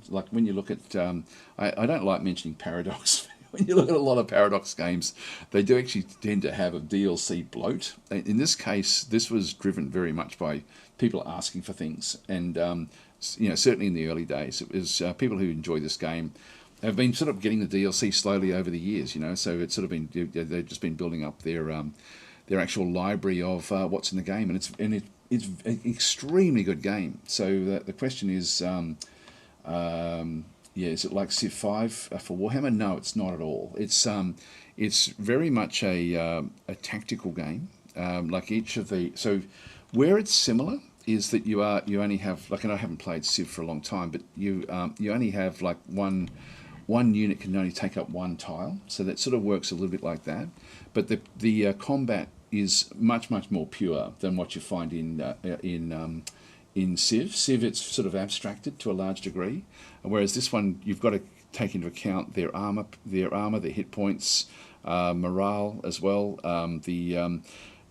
Like when you look at, I don't like mentioning Paradox. When you look at a lot of Paradox games, they do actually tend to have a DLC bloat. In this case, this was driven very much by people asking for things, and certainly in the early days, it was people who enjoy this game have been sort of getting the DLC slowly over the years. So it's sort of been, they've just been building up their actual library of what's in the game, and it's an extremely good game. So the question is. Is it like Civ 5 for Warhammer? No, it's not at all. It's very much a tactical game. Like each of the, so where it's similar is that you only have, like, and I haven't played Civ for a long time, but you only have like one unit can only take up one tile, so that sort of works a little bit like that. But the combat is much more pure than what you find in Civ. Civ, it's sort of abstracted to a large degree, whereas this one you've got to take into account their armor, their hit points, morale as well, the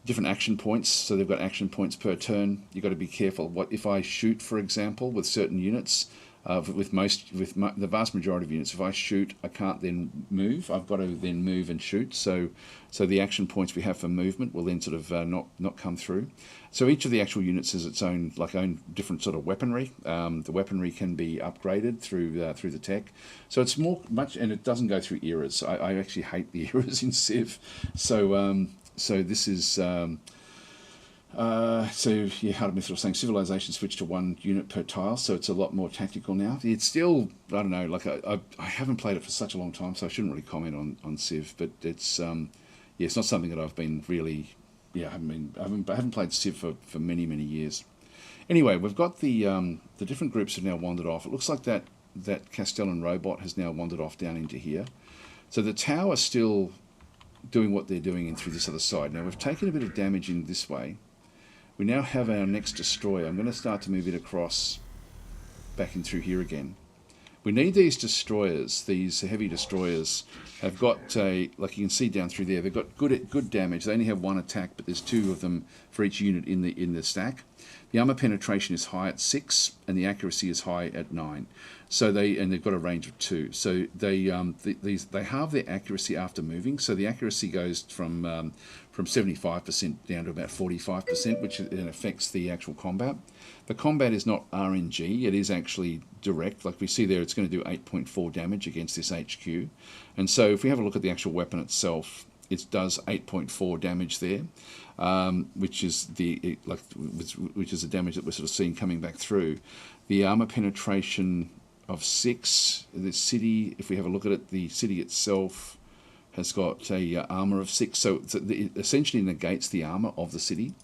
different action points. So they've got action points per turn. You've got to be careful. What if I shoot, for example, with certain units? The vast majority of units, if I shoot, I can't then move. I've got to then move and shoot. So the action points we have for movement will then sort of not come through. So each of the actual units has its own different sort of weaponry. The weaponry can be upgraded through the tech. So it's and it doesn't go through eras. I actually hate the eras in Civ. So this is. How to method of saying civilization switched to one unit per tile, so it's a lot more tactical now. It's still, I don't know, like I haven't played it for such a long time, so I shouldn't really comment on Civ, but it's it's not something that I've been really, I haven't played Civ for many years. Anyway, we've got the different groups have now wandered off. It looks like that Castellan robot has now wandered off down into here. So the tower's still doing what they're doing in through this other side. Now we've taken a bit of damage in this way. We now have our next destroyer. I'm going to start to move it across back in through here again. We need these destroyers. These heavy destroyers have got like you can see down through there, they've got good damage. They only have one attack, but there's two of them for each unit in the stack. The armor penetration is high at 6, and the accuracy is high at 9. So they've got a range of 2. So they halve their accuracy after moving. So the accuracy goes from 75% down to about 45%, which then affects the actual combat. The combat is not RNG, it is actually direct. Like we see there, it's going to do 8.4 damage against this HQ. And so if we have a look at the actual weapon itself, it does 8.4 damage there, which is the damage that we're sort of seeing coming back through. The armor penetration of 6. The city, if we have a look at it, the city itself has got a armor of 6, so it essentially negates the armor of the city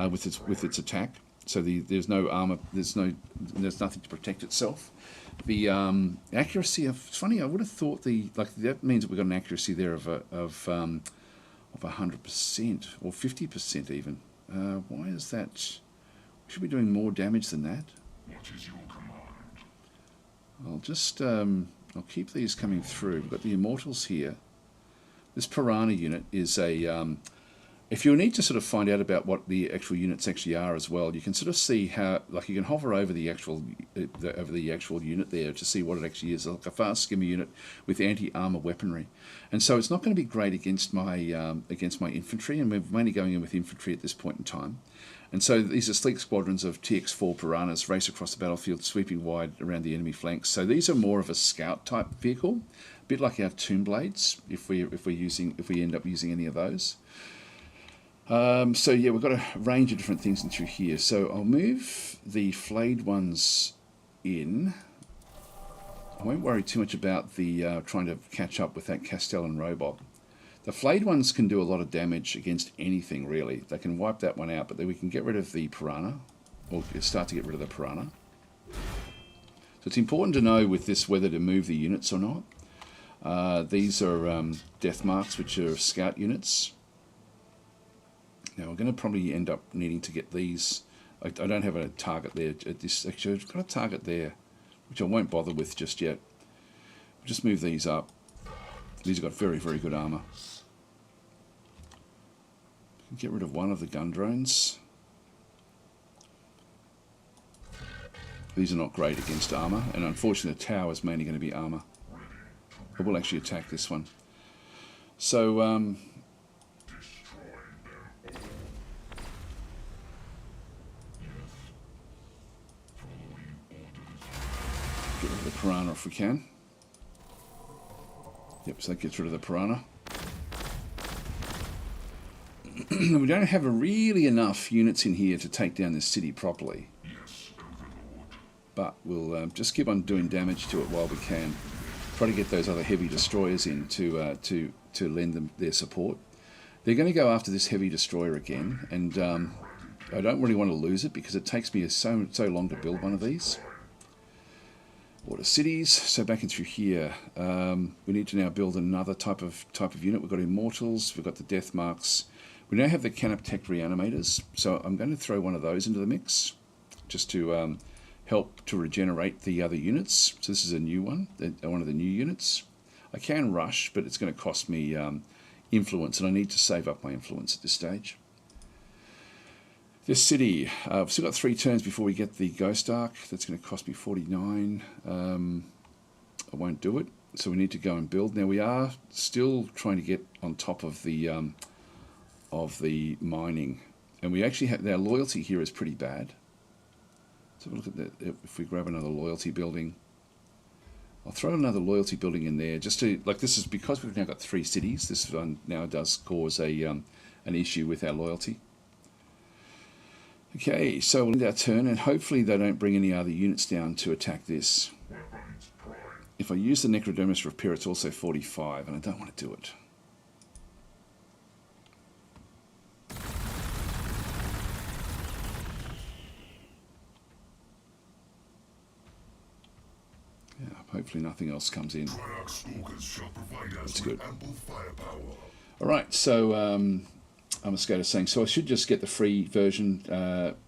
with its attack. So there's no armor, there's nothing to protect itself. The accuracy of, it's funny, I would have thought that means that we've got an accuracy there of 100% or 50% even. Why is that? We should be doing more damage than that. What is your command? I'll just I'll keep these coming through. We've got the Immortals here. This Piranha unit is a if you need to sort of find out about what the actual units actually are as well, you can sort of see how, like, you can hover over the actual unit there to see what it actually is, like a fast skimmer unit with anti-armor weaponry. And so it's not going to be great against my infantry, and we're mainly going in with infantry at this point in time. And so these are sleek squadrons of TX4 Piranhas race across the battlefield, sweeping wide around the enemy flanks. So these are more of a scout type vehicle, a bit like our Tomb Blades, if we end up using any of those. So yeah, we've got a range of different things in through here. So I'll move the flayed ones in. I won't worry too much about the trying to catch up with that Castellan robot. The flayed ones can do a lot of damage against anything, really. They can wipe that one out, but then we can get rid of the Piranha, or start to get rid of the Piranha. So it's important to know with this whether to move the units or not. These are death marks, which are scout units. Now we're going to probably end up needing to get these. I don't have a target there at this. Actually, I've got a target there, which I won't bother with just yet. Just move these up. These have got very, very good armor. Get rid of one of the gun drones. These are not great against armor, and unfortunately the tower is mainly going to be armor. But we'll actually attack this one. So, get rid of the piranha if we can. Yep, so that gets rid of the piranha. We don't have really enough units in here to take down this city properly. But we'll just keep on doing damage to it while we can. Try to get those other heavy destroyers in to lend them their support. They're going to go after this heavy destroyer again, and I don't really want to lose it because it takes me so long to build one of these. Water cities. So back in through here, we need to now build another type of unit. We've got immortals. We've got the death marks. We now have the canoptech reanimators. So I'm going to throw one of those into the mix, just to help to regenerate the other units. So this is a new one, one of the new units. I can rush, but it's going to cost me influence, and I need to save up my influence at this stage. This city, we've still got 3 turns before we get the Ghost Ark. That's going to cost me 49. I won't do it, so we need to go and build. Now we are still trying to get on top of the mining, and we actually have, our loyalty here is pretty bad. So look at that. If we grab another loyalty building, I'll throw another loyalty building in there just to, like, this is because we've now got 3 cities. This one now does cause a an issue with our loyalty. Okay, so we'll end our turn, and hopefully they don't bring any other units down to attack this. If I use the Necrodermis repair, it's also 45, and I don't want to do it. Hopefully nothing else comes in. That's good. Alright, so I'm a skater saying, so I should just get the free version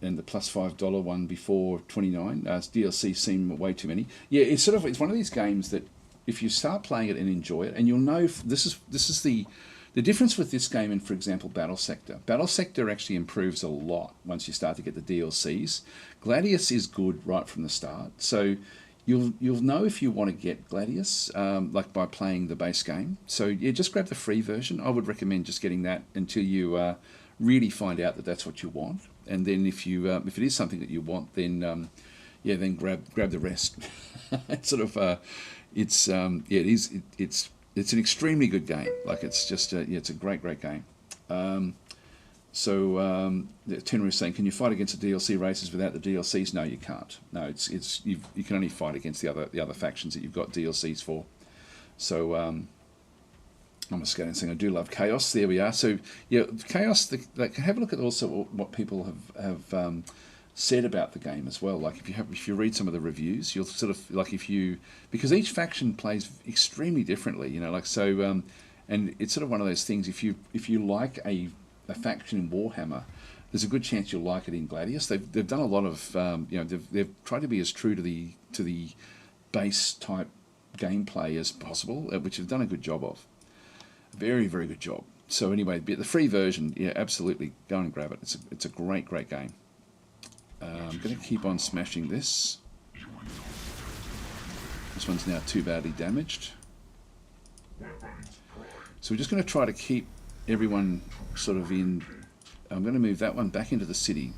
and the plus $5 one before 29. DLC seem way too many. Yeah, it's one of these games that if you start playing it and enjoy it, and you'll know this is the difference with this game and, for example, Battle Sector. Battle Sector actually improves a lot once you start to get the DLCs. Gladius is good right from the start, so You'll know if you want to get Gladius, like by playing the base game. So yeah, just grab the free version. I would recommend just getting that until you really find out that that's what you want. And then if it is something that you want, then then grab the rest. It's it's an extremely good game. Like it's just it's a great game. Tenor is saying, can you fight against the DLC races without the DLCs? No, you can't. No, you can only fight against the other factions that you've got DLCs for. So I'm just going and saying I do love Chaos. There we are. So yeah, Chaos. Have a look at also what people have said about the game as well. Like if you read some of the reviews, you'll sort of like because each faction plays extremely differently. You know, like so, and it's sort of one of those things. If you like a faction in WarHammer, there's a good chance you'll like it in Gladius. They've done a lot of they've tried to be as true to the base type gameplay as possible, which they've done a good job of. Very good job. So anyway, the free version, yeah, absolutely go and grab it. It's a great game. I'm going to keep on smashing this. This one's now too badly damaged. So we're just going to try to keep everyone sort of in. I'm going to move that one back into the city.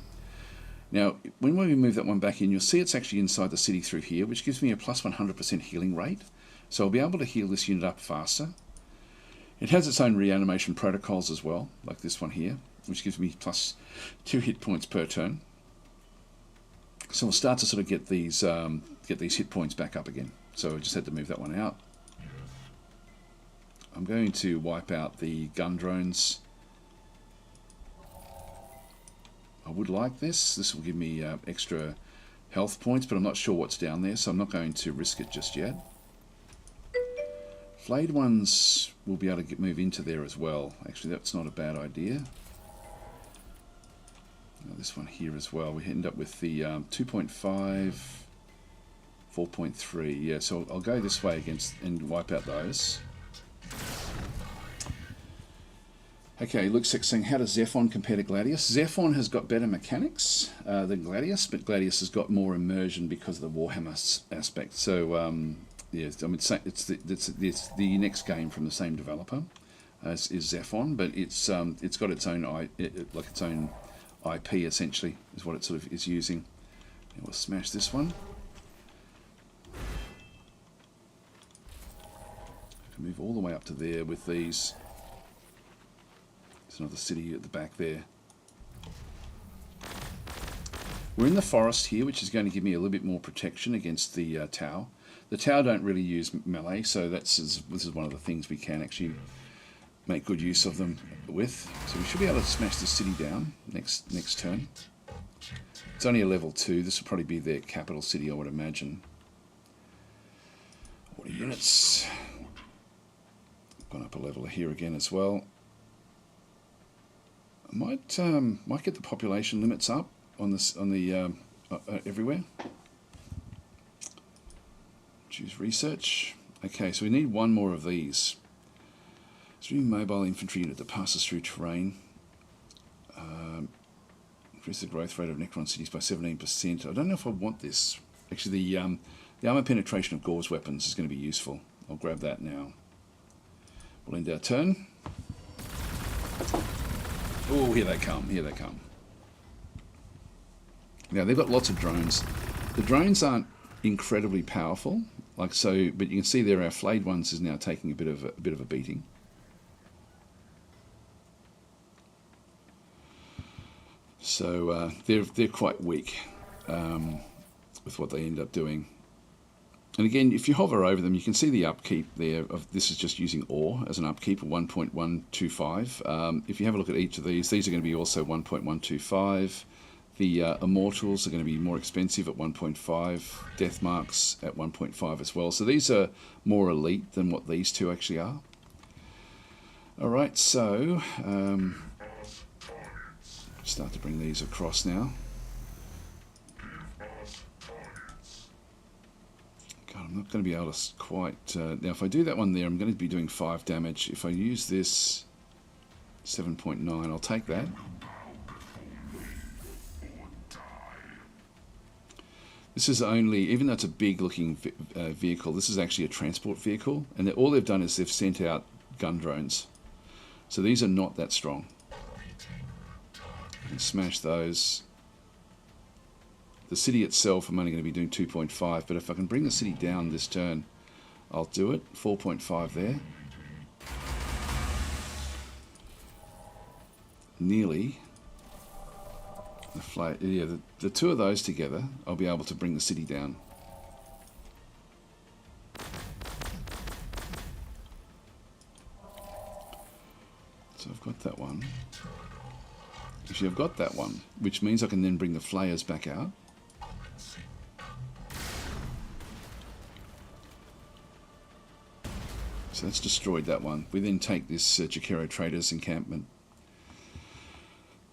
Now, when we move that one back in, you'll see it's actually inside the city through here, which gives me a plus 100% healing rate. So I'll be able to heal this unit up faster. It has its own reanimation protocols as well, like this one here, which gives me plus 2 hit points per turn. So we'll start to sort of get these hit points back up again. So I just had to move that one out. I'm going to wipe out the gun drones. I would like this. This will give me extra health points, but I'm not sure what's down there, so I'm not going to risk it just yet. Flayed ones will be able to move into there as well. Actually, that's not a bad idea. this one here as well. We end up with the 2.5, 4.3. Yeah, so I'll go this way against and wipe out those. Okay, Luke's saying, how does Zephon compare to Gladius? Zephon has got better mechanics than Gladius, but Gladius has got more immersion because of the WarHammer aspect. So, yeah, I mean, it's the next game from the same developer as is Zephon, but it's got its own its own IP essentially is what it sort of is using. And we'll smash this one. I can move all the way up to there with these. There's another city at the back there. We're in the forest here, which is going to give me a little bit more protection against the Tau. The Tau don't really use melee, so this is one of the things we can actually make good use of them with. So we should be able to smash this city down next turn. It's only a level 2. This will probably be their capital city, I would imagine. Order units. Gone up a level here again as well. I might get the population limits up on this everywhere. Choose research. Okay, so we need one more of these. Three mobile infantry unit that passes through terrain. Increase the growth rate of Necron cities by 17%. I don't know if I want this. Actually, the armor penetration of Gore's weapons is going to be useful. I'll grab that now. We'll end our turn. Oh, here they come. Here they come. Now they've got lots of drones. The drones aren't incredibly powerful, like so. But you can see there our flayed ones is now taking a bit of a beating. So they're quite weak with what they end up doing. And again, if you hover over them, you can see the upkeep there. This is just using ore as an upkeep of 1.125. If you have a look at each of these are going to be also 1.125. The Immortals are going to be more expensive at 1.5. Death Marks at 1.5 as well. So these are more elite than what these two actually are. All right, so start to bring these across now. God, I'm not going to be able to quite... now, if I do that one there, I'm going to be doing 5 damage. If I use this 7.9, I'll take that. This is only, even though it's a big-looking vehicle, this is actually a transport vehicle, and all they've done is they've sent out gun drones. So these are not that strong. And smash those. The city itself, I'm only going to be doing 2.5, but if I can bring the city down this turn, I'll do it. 4.5 there. Nearly. The two of those together, I'll be able to bring the city down. So I've got that one. Actually, I've got that one, which means I can then bring the flayers back out. So that's destroyed that one. We then take this Jakero Traders encampment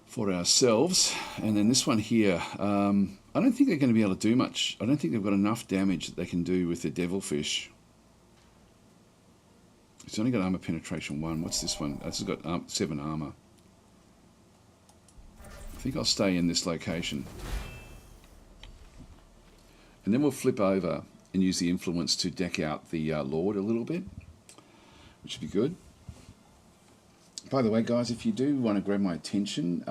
for ourselves, and then this one here, I don't think they're going to be able to do much. I don't think they've got enough damage that they can do with the Devilfish. It's only got armor penetration 1. What's this one? This has got 7 armor. I think I'll stay in this location. And then we'll flip over and use the influence to deck out the Lord a little bit, which would be good. By the way, guys, if you do want to grab my attention,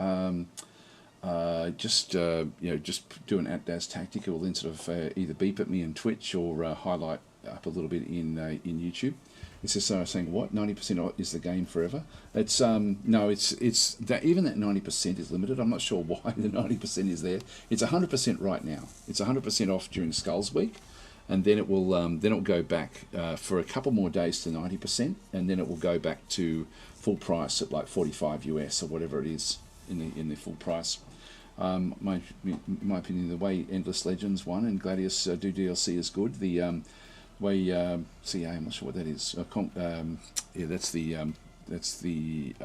just do an @DasTactic. It will then sort of either beep at me in Twitch or highlight up a little bit in YouTube. It's just saying what 90% is the game forever. It's no, it's that even that 90% is limited. I'm not sure why the 90% is there. It's 100% right now. It's 100% off during Skulls Week, and then it will go back for a couple more days to 90%, and then it will go back to full price at like 45 US or whatever it is in the full price. My opinion, the way Endless Legends 1 and Gladius do DLC is good. The way CA, I'm not sure what that is. Yeah, that's the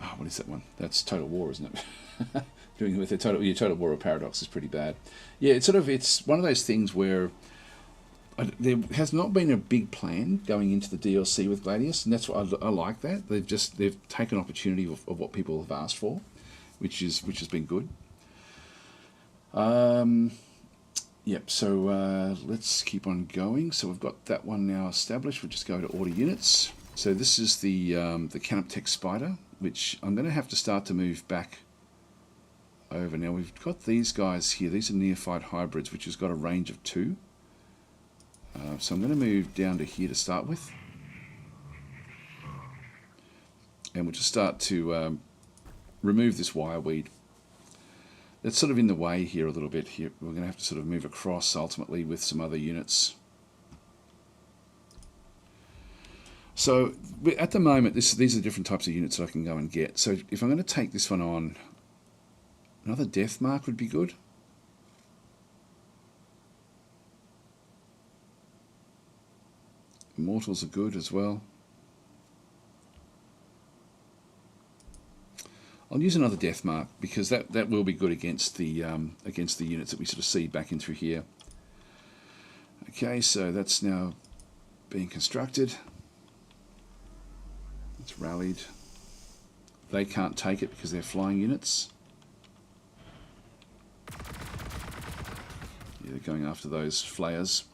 Oh, what is that one? That's Total War, isn't it? Doing it with your Total War or Paradox is pretty bad. Yeah, it's one of those things where there has not been a big plan going into the DLC with Gladius, and that's what I like. That they've taken opportunity of what people have asked for, which has been good. Yep. So let's keep on going. So we've got that one now established. We'll just go to order units. So this is the Canoptech Spider, which I'm going to have to start to move back over. Now we've got these guys here. These are neophyte hybrids, which has got a range of 2. So I'm going to move down to here to start with. And we'll just start to remove this wireweed. That's sort of in the way here a little bit. Here we're going to have to sort of move across ultimately with some other units. So at the moment, these are different types of units that I can go and get. So if I'm going to take this one on, another Death Mark would be good. Immortals are good as well. I'll use another Death Mark because that will be good against the units that we sort of see back in through here. Okay, so that's now being constructed. It's rallied. They can't take it because they're flying units. Yeah, they're going after those flayers,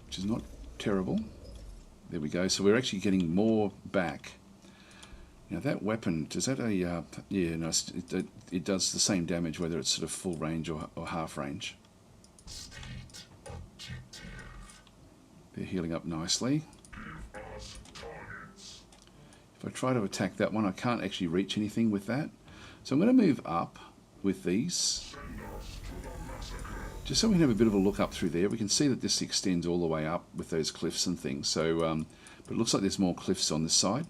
which is not terrible. There we go. So we're actually getting more back. Now that weapon, does that yeah, no, it does the same damage whether it's sort of full range or half range. They're healing up nicely. If I try to attack that one, I can't actually reach anything with that. So I'm going to move up with these. Just so we can have a bit of a look up through there. We can see that this extends all the way up with those cliffs and things. So, but it looks like there's more cliffs on this side.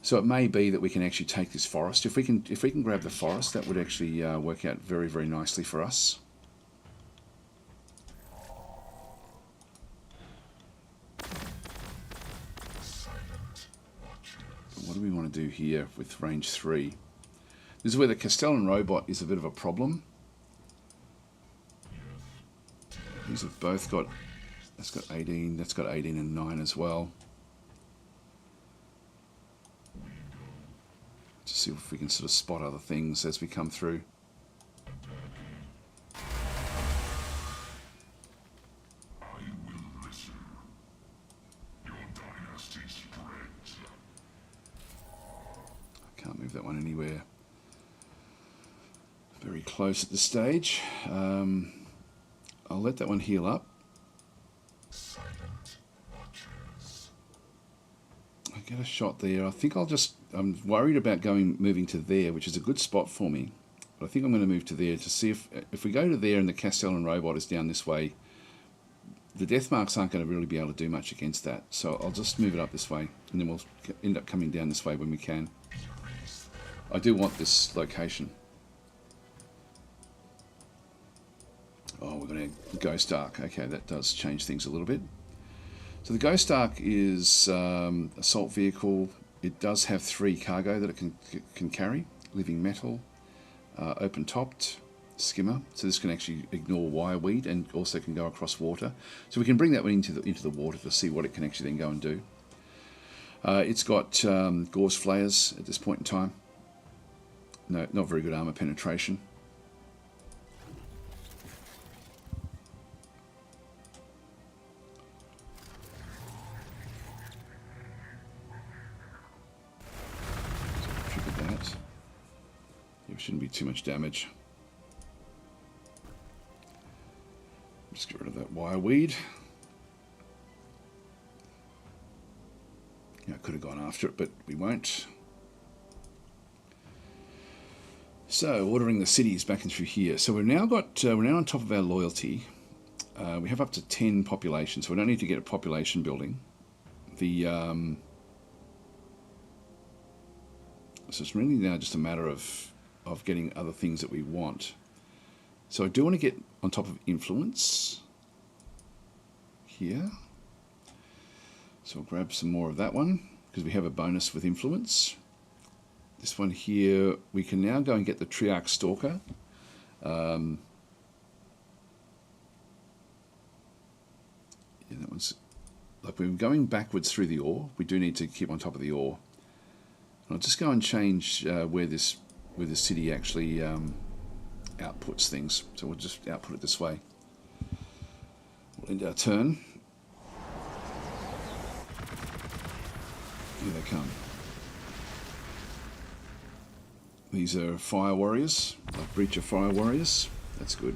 So it may be that we can actually take this forest. If we can grab the forest, that would actually work out very, very nicely for us. What do we want to do here with range 3? This is where the Castellan robot is a bit of a problem. These have both got, that's got 18, that's got 18 and 9 as well. Just see if we can sort of spot other things as we come through. I will listen. Your dynasty spreads. I can't move that one anywhere. Very close at this stage. I'll let that one heal up. I get a shot there. I think I'm worried about moving to there, which is a good spot for me. But I think I'm going to move to there to see if we go to there and the Castellan robot is down this way, the death marks aren't going to really be able to do much against that. So I'll just move it up this way, and then we'll end up coming down this way when we can. I do want this location. Oh, we're going to Ghost Ark. Okay, that does change things a little bit. So the Ghost Ark is assault vehicle. It does have 3 cargo that it can carry. Living metal, open topped, skimmer. So this can actually ignore wireweed and also can go across water. So we can bring that one into the water to see what it can actually then go and do. It's got gauze flayers at this point in time. No, not very good armor penetration. Shouldn't be too much damage. Just get rid of that wireweed. Yeah, I could have gone after it, but we won't. So, ordering the cities back in through here. So we're now on top of our loyalty. We have up to 10 population, so we don't need to get a population building. So it's really now just a matter of getting other things that we want. So I do want to get on top of influence here. So I'll grab some more of that one, because we have a bonus with influence. This one here, we can now go and get the Triarch Stalker. Yeah, that one's like we're going backwards through the ore. We do need to keep on top of the ore. And I'll just go and change where the city actually outputs things. So we'll just output it this way. We'll end our turn. Here they come. These are fire warriors, like Breacher fire warriors. That's good.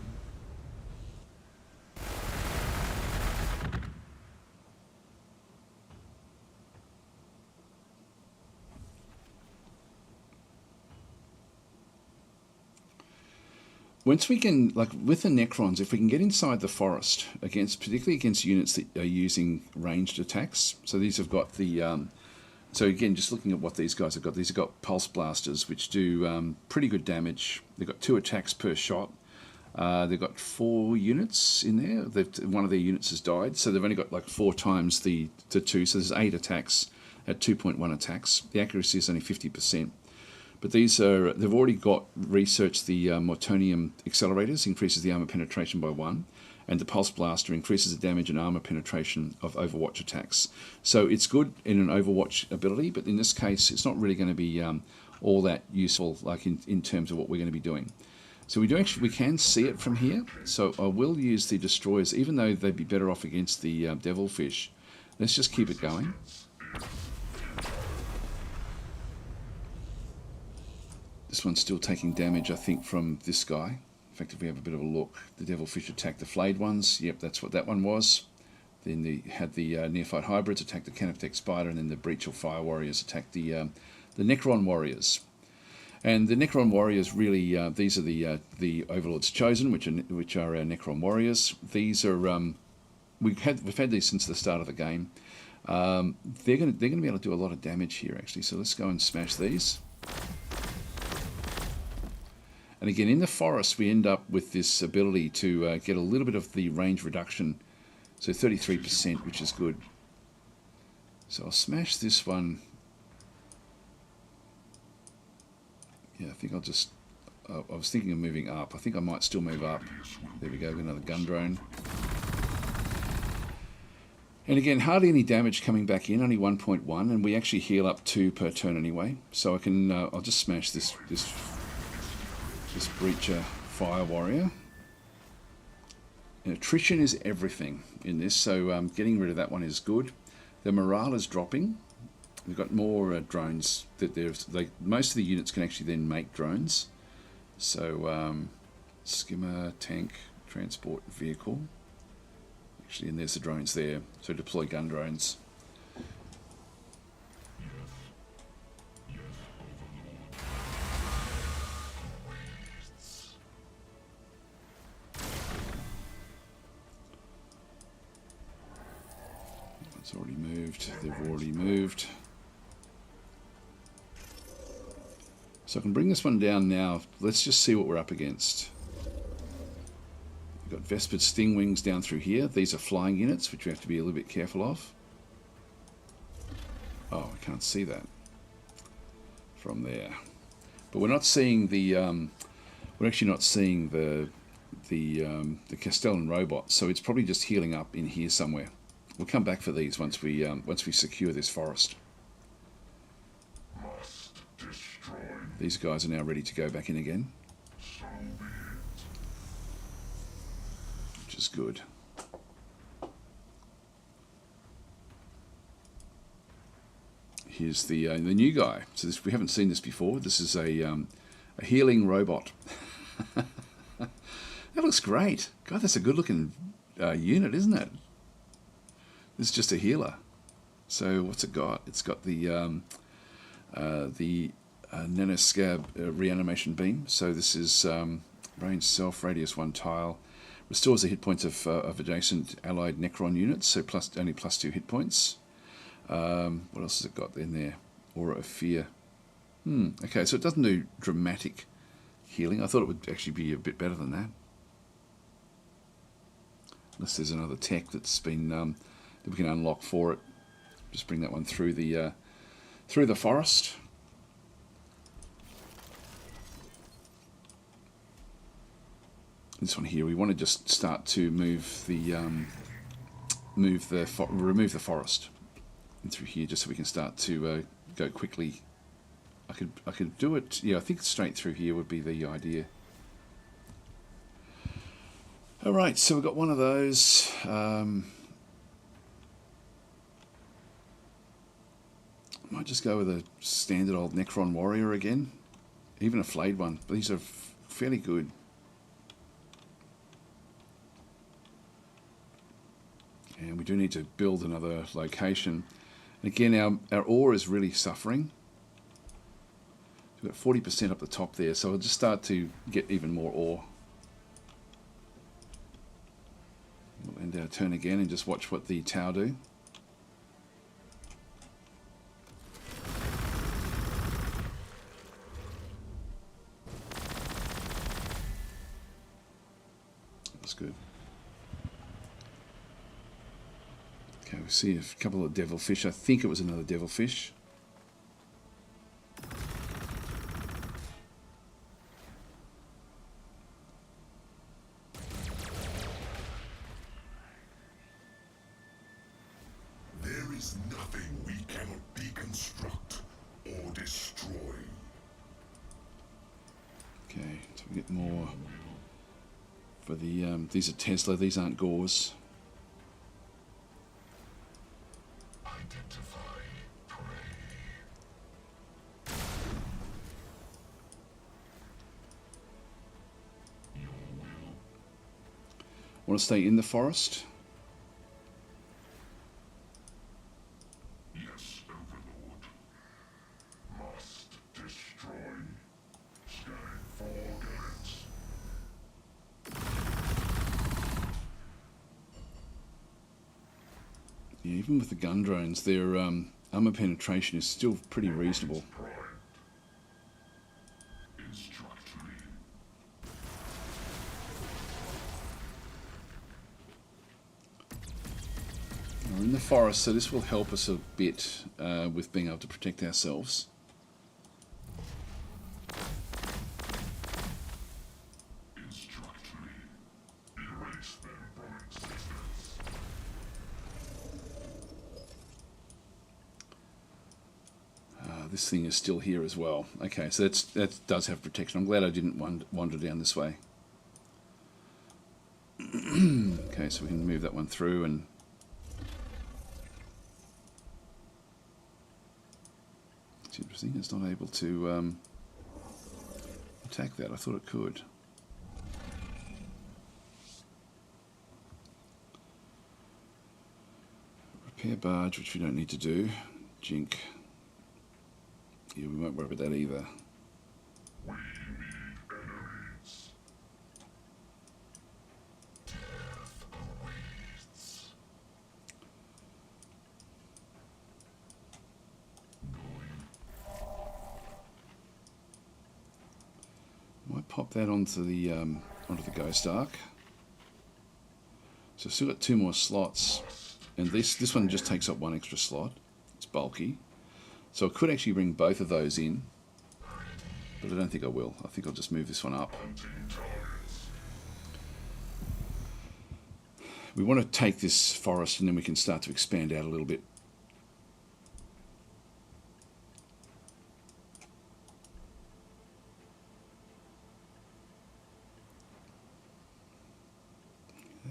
Once we can, like with the Necrons, if we can get inside the forest, particularly against units that are using ranged attacks. So these have got the, so again, just looking at what these guys have got, these have got pulse blasters, which do pretty good damage. They've got 2 attacks per shot. They've got 4 units in there. One of their units has died, so they've only got like 4 times the 2. So there's 8 attacks at 2.1 attacks. The accuracy is only 50%. But these are, they've already got researched the Mortonium accelerators, increases the armor penetration by 1, and the Pulse Blaster increases the damage and armor penetration of Overwatch attacks. So it's good in an Overwatch ability, but in this case, it's not really going to be all that useful, like in terms of what we're going to be doing. So we can see it from here. So I will use the Destroyers, even though they'd be better off against the Devilfish. Let's just keep it going. This one's still taking damage, I think, from this guy. In fact, if we have a bit of a look, the Devilfish attacked the Flayed ones. Yep, that's what that one was. Then they had the Neophyte Hybrids attack the Canoptech Spider, and then the Breacher Fire Warriors attacked the Necron Warriors. And the Necron Warriors really, these are the Overlord's Chosen, which are our Necron Warriors. These are we've had these since the start of the game. They're going to be able to do a lot of damage here, actually. So let's go and smash these. And again, in the forest, we end up with this ability to get a little bit of the range reduction. So 33%, which is good. So I'll smash this one. Yeah, I think I'll just... I was thinking of moving up. I think I might still move up. There we go, another gun drone. And again, hardly any damage coming back in, only 1.1, and we actually heal up 2 per turn anyway. So I can, I'll just smash this Breacher Fire Warrior. And attrition is everything in this, so getting rid of that one is good. The morale is dropping. We've got more drones. Most of the units can actually then make drones. So skimmer, tank, transport vehicle. Actually, and there's the drones there. So deploy gun drones. It's already moved. They've already moved. So I can bring this one down now. Let's just see what we're up against. We've got Vespered Stingwings down through here. These are flying units, which we have to be a little bit careful of. Oh, I can't see that from there. But we're not seeing the. We're actually not seeing the Castellan robot. So it's probably just healing up in here somewhere. We'll come back for these once we secure this forest. These guys are now ready to go back in again, which is good. Here's the new guy. So this, we haven't seen this before. This is a healing robot. That looks great. God, that's a good-looking unit, isn't it? This is just a healer. So what's it got? It's got the nanoscab reanimation beam. So this is range self, radius 1 tile. Restores the hit points of adjacent allied Necron units, so only +2 hit points. What else has it got in there? Aura of Fear. Okay, so it doesn't do dramatic healing. I thought it would actually be a bit better than that. Unless there's another tech that's been that we can unlock for it. Just bring that one through the through the forest. This one here, we want to just start to move the remove the forest and through here, just so we can start to go quickly. I could do it. Yeah, I think straight through here would be the idea. All right, so we've got one of those. Might just go with a standard old Necron warrior again, even a flayed one. But these are fairly good. And we do need to build another location. And again, our ore is really suffering. We've got 40% up the top there, so I'll just start to get even more ore. We'll end our turn again and just watch what the Tau do. That's good. Okay, we see a couple of devilfish. I think it was another devilfish. There is nothing we cannot deconstruct or destroy. Okay, so we get more for the. These are Tesla. These aren't Gauze. Want to stay in the forest? Yes, Overlord. Must destroy. Scan for guidance. Yeah, even with the gun drones, their armor penetration is still pretty reasonable. We're in the forest, so this will help us a bit with being able to protect ourselves. This thing is still here as well. Okay, so that does have protection. I'm glad I didn't wander down this way. Okay, so we can move that one through and... It's interesting, it's not able to attack that. I thought it could. Repair barge, which we don't need to do. Jink. Yeah, we won't worry about that either. We need enemies. Death awaits. Might pop that onto the Ghost Ark. So I've still got 2 more slots, and this one just takes up 1 extra slot. It's bulky. So I could actually bring both of those in, but I don't think I will. I think I'll just move this one up. We want to take this forest and then we can start to expand out a little bit.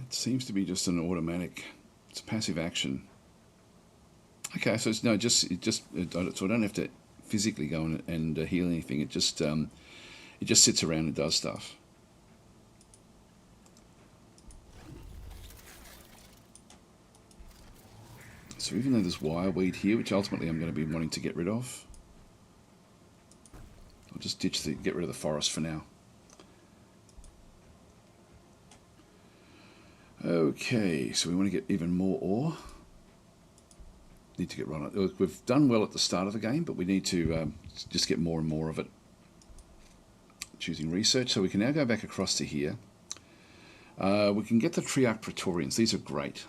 It seems to be just an automatic. It's a passive action. Okay, so it's so I don't have to physically go and heal anything. It just sits around and does stuff. So even though there's wireweed here, which ultimately I'm going to be wanting to get rid of, I'll just get rid of the forest for now. Okay, so we want to get even more ore. Need to get right on it. We've done well at the start of the game, but we need to just get more and more of it. Choosing research, so we can now go back across to here. We can get the Triarch Praetorians. These are great.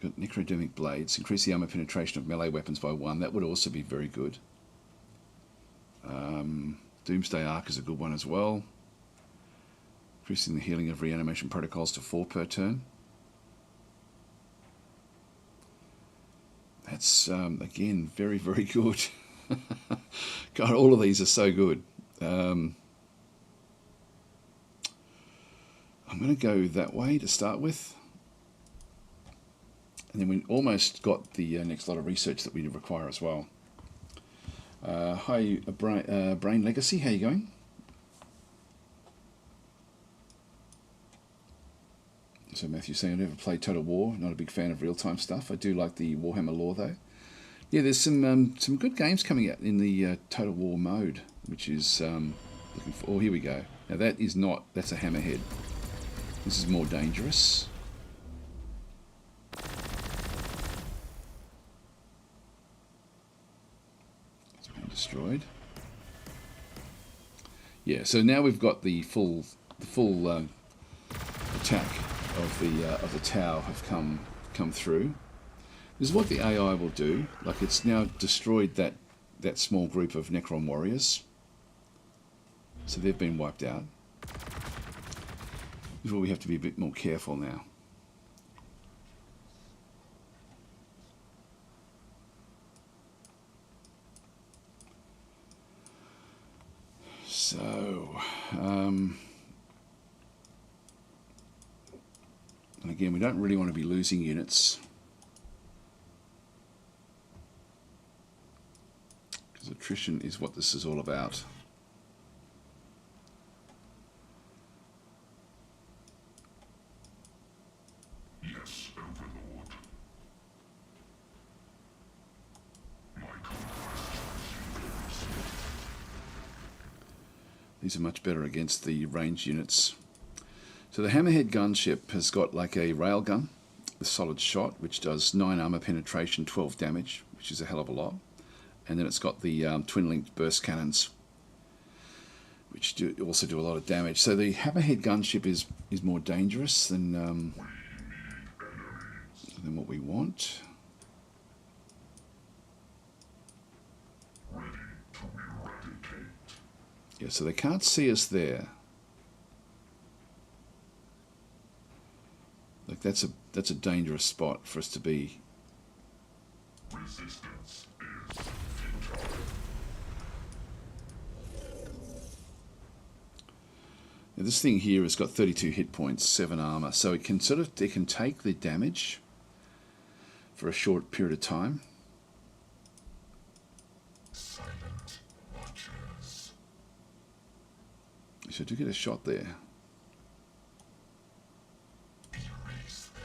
Got necrodermic blades. Increase the armor penetration of melee weapons by 1. That would also be very good. Doomsday Arc is a good one as well. Increasing the healing of reanimation protocols to 4 per turn. That's, again, very, very good. God, all of these are so good. I'm going to go that way to start with. And then we almost got the next lot of research that we require as well. Hi, Brain Legacy, how you going? So Matthew's saying, I've never played Total War, not a big fan of real-time stuff. I do like the WarHammer lore though. Yeah, there's some good games coming out in the Total War mode, which is looking for. Oh, here we go. Now that is not. That's a hammerhead. This is more dangerous. It's been destroyed. Yeah. So now we've got the full attack of the Tau have come through. This is what the AI will do. Like, it's now destroyed that small group of Necron warriors. So they've been wiped out. This is where we have to be a bit more careful now. So, and again, we don't really want to be losing units. Because attrition is what this is all about. Yes, Overlord. These are much better against the ranged units. So the Hammerhead gunship has got like a railgun with solid shot, which does 9 armor penetration, 12 damage, which is a hell of a lot. And then it's got the twin-linked burst cannons, which also do a lot of damage. So the Hammerhead gunship is more dangerous than what we want. Ready to eradicate. Yeah, so they can't see us there. Like that's a dangerous spot for us to be. Resistance is futile. Now this thing here has got 32 hit points, 7 armor, so it can take the damage for a short period of time. Silent watchers. So to get a shot there. Erase them.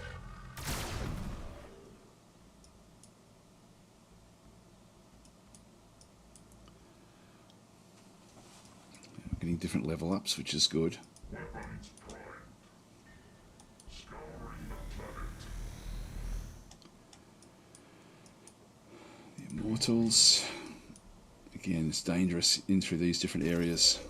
Getting different level ups, which is good. Weapons prime. Scouring the planet. The Immortals. Again, it's dangerous in through these different areas.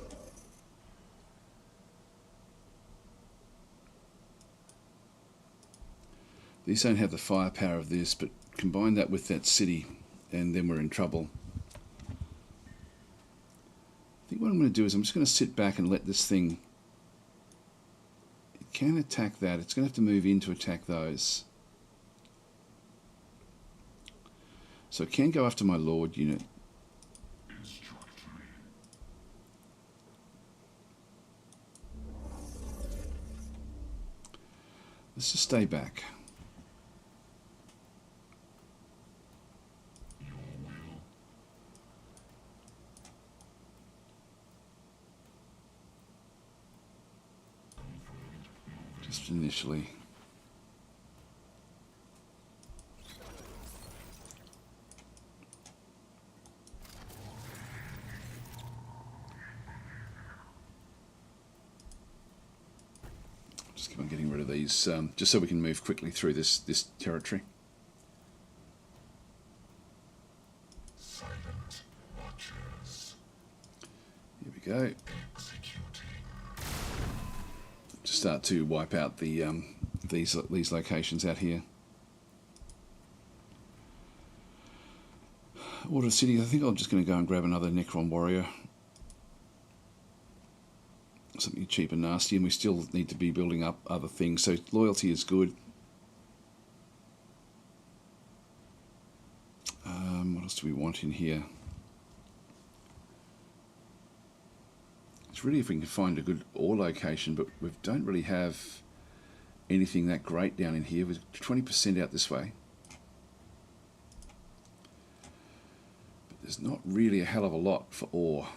These don't have the firepower of this, but combine that with that city, and then we're in trouble. I think what I'm going to do is I'm just going to sit back and let this thing. It can attack that. It's going to have to move in to attack those. So it can go after my Lord unit. Instruct me. Let's just stay back. Your will. Just initially. Just keep on getting rid of these, just so we can move quickly through this territory. Silent watchers. Here we go. Executing. Just start to wipe out the these locations out here. Order City, I think I'm just going to go and grab another Necron warrior. Something cheap and nasty, and we still need to be building up other things. So loyalty is good. What else do we want in here? It's really if we can find a good ore location, but we don't really have anything that great down in here. We're 20% out this way. But there's not really a hell of a lot for ore.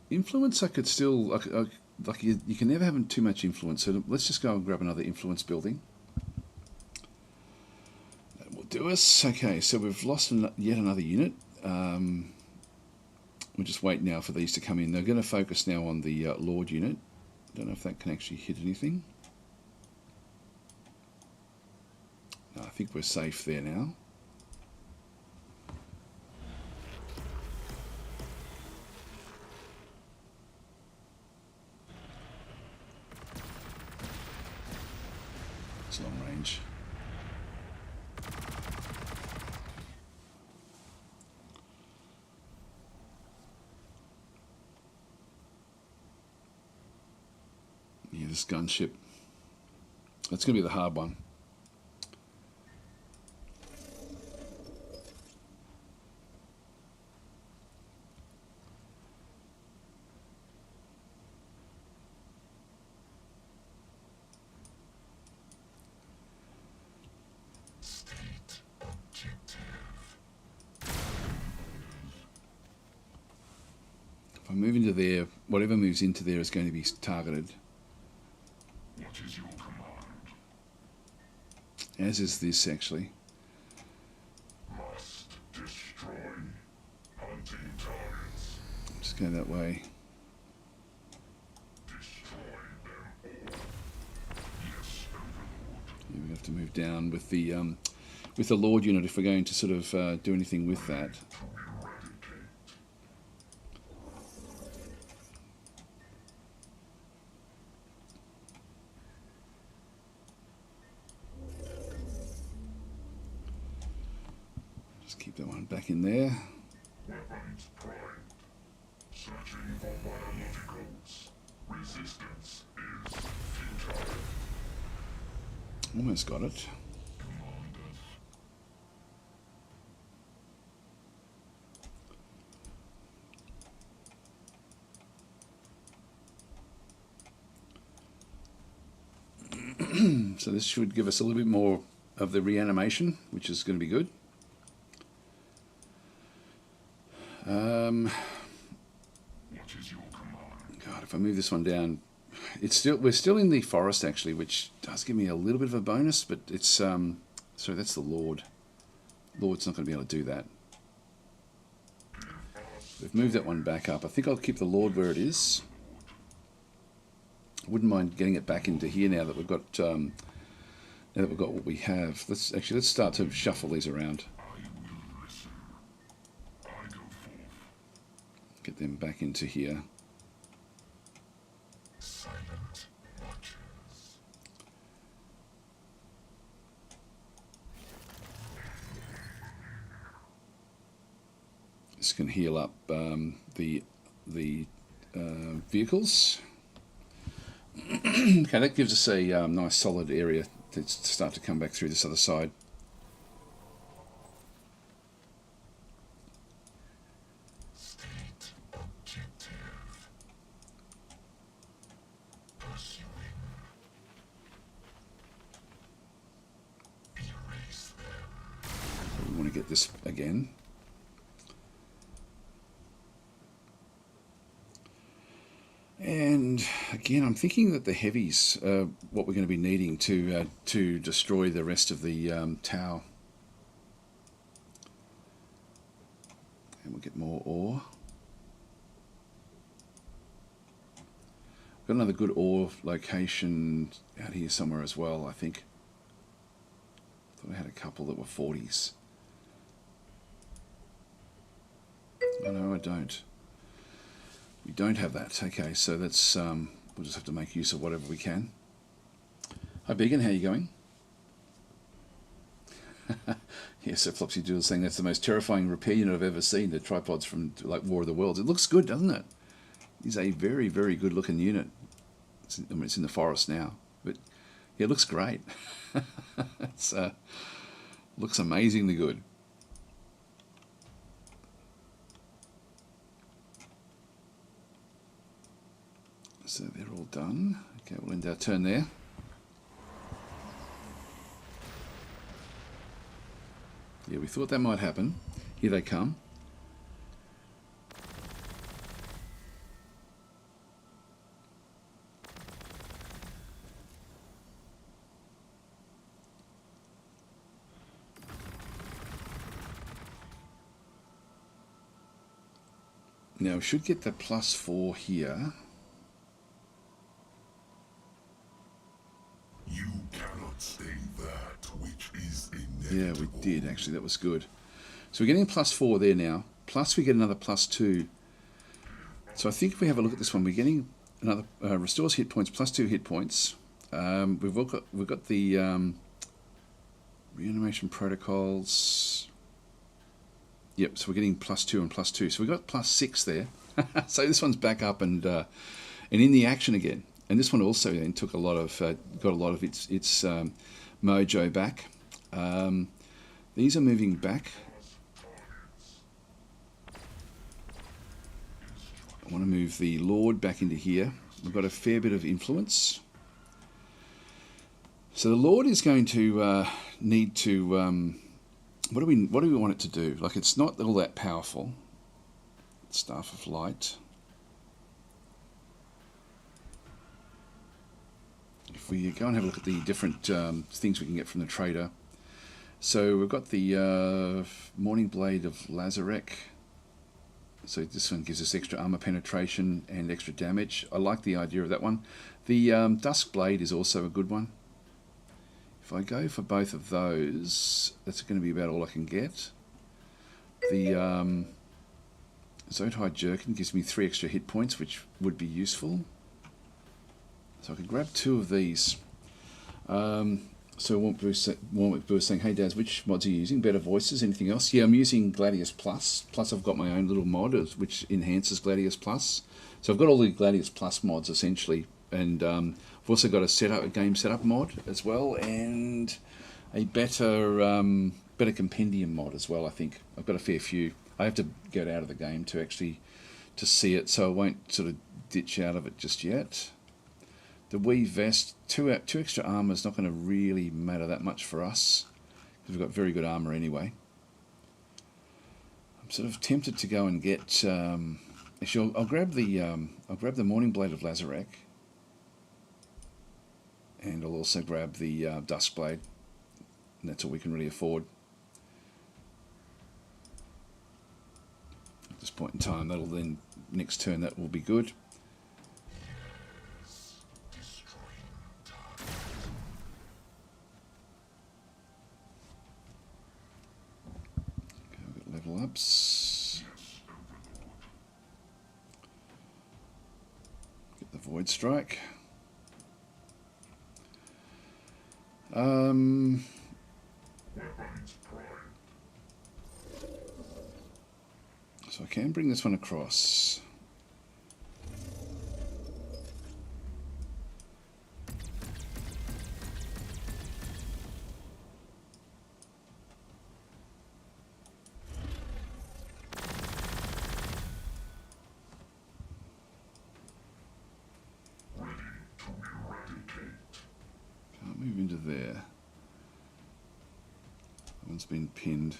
Influence, I could still, like you can never have too much influence, so let's just go and grab another influence building. That will do us. Okay, so we've lost yet another unit. We'll just wait now for these to come in. They're going to focus now on the Lord unit. Don't know if that can actually hit anything. No, I think we're safe there now. Long range. Yeah, this gunship. That's going to be the hard one. If I move into there, whatever moves into there is going to be targeted. What is your command? As is this, actually. Must destroy hunting targets. Just go that way. Destroy them all. Yes, Overlord. Yeah, we have to move down with the Lord unit if we're going to sort of do anything with that. Just keep that one back in there. Weapons primed. Searching for biologicals. Resistance is futile. Almost got it. Commanders. So this should give us a little bit more of the reanimation, which is going to be good. What is your command? God, if I move this one down, we're still in the forest actually, which does give me a little bit of a bonus, but it's sorry, that's the Lord. Lord's not going to be able to do that. We've moved that one back up. I think I'll keep the Lord where it is. I wouldn't mind getting it back into here now that we've got what we have. Let's start to shuffle these around. I will listen. I go forth. Get them back into here. Silent watchers. This can heal up the vehicles. Okay, that gives us a nice solid area to start to come back through this other side. State objective. Pursuing. Erase them. We want to get this again. And again, I'm thinking that the heavies are what we're going to be needing to destroy the rest of the tower. And we'll get more ore. Got another good ore location out here somewhere as well, I think. Thought I had a couple that were 40s. Oh no, I don't. We don't have that. Okay, so that's we'll just have to make use of whatever we can. Hi Began, how are you going? Yes, so Flopsy Doodle's saying that's the most terrifying repair unit I've ever seen, the tripods from like War of the Worlds. It looks good, doesn't it? It's a very, very good looking unit. I mean, it's in the forest now, but yeah, it looks great. It's looks amazingly good. So they're all done. Okay, we'll end our turn there. Yeah, we thought that might happen. Here they come. Now we should get the +4 here. You cannot say that which is inevitable. Yeah, we did actually. That was good. So we're getting a +4 there now. Plus we get another +2. So I think if we have a look at this one, we're getting another restores hit points, +2 hit points. We've got the reanimation protocols. Yep, so we're getting +2 and +2. So we've got +6 there. So this one's back up and in the action again. And this one also then took a lot of got a lot of its mojo back. These are moving back. I want to move the Lord back into here. We've got a fair bit of influence. So the Lord is going to need to. What do we want it to do? Like, it's not all that powerful. Staff of Light. If we go and have a look at the different things we can get from the trader. So we've got the Morning Blade of Lazarek. So this one gives us extra armor penetration and extra damage. I like the idea of that one. The Dusk Blade is also a good one. If I go for both of those, that's going to be about all I can get. The Zotai Jerkin gives me 3 extra hit points, which would be useful. So I could grab 2 of these. So Warwick was saying, hey Daz, which mods are you using? Better Voices, anything else? Yeah, I'm using Gladius Plus. Plus I've got my own little mod which enhances Gladius Plus. So I've got all the Gladius Plus mods essentially. And I've also got a game setup mod as well, and a better compendium mod as well. I think I've got a fair few. I have to get out of the game to see it, so I won't sort of ditch out of it just yet. The Weave Vest, 2 extra armor is not going to really matter that much for us because we've got very good armor anyway. I'm sort of tempted to go and get. Actually, I'll grab the Morning Blade of Lazarek. And I'll also grab the Dusk Blade. And that's all we can really afford. At this point in time, that'll then, next turn, that will be good. Okay, I've got level ups. Get the Void Strike. So I can bring this one across. Can't move into there. That one's been pinned.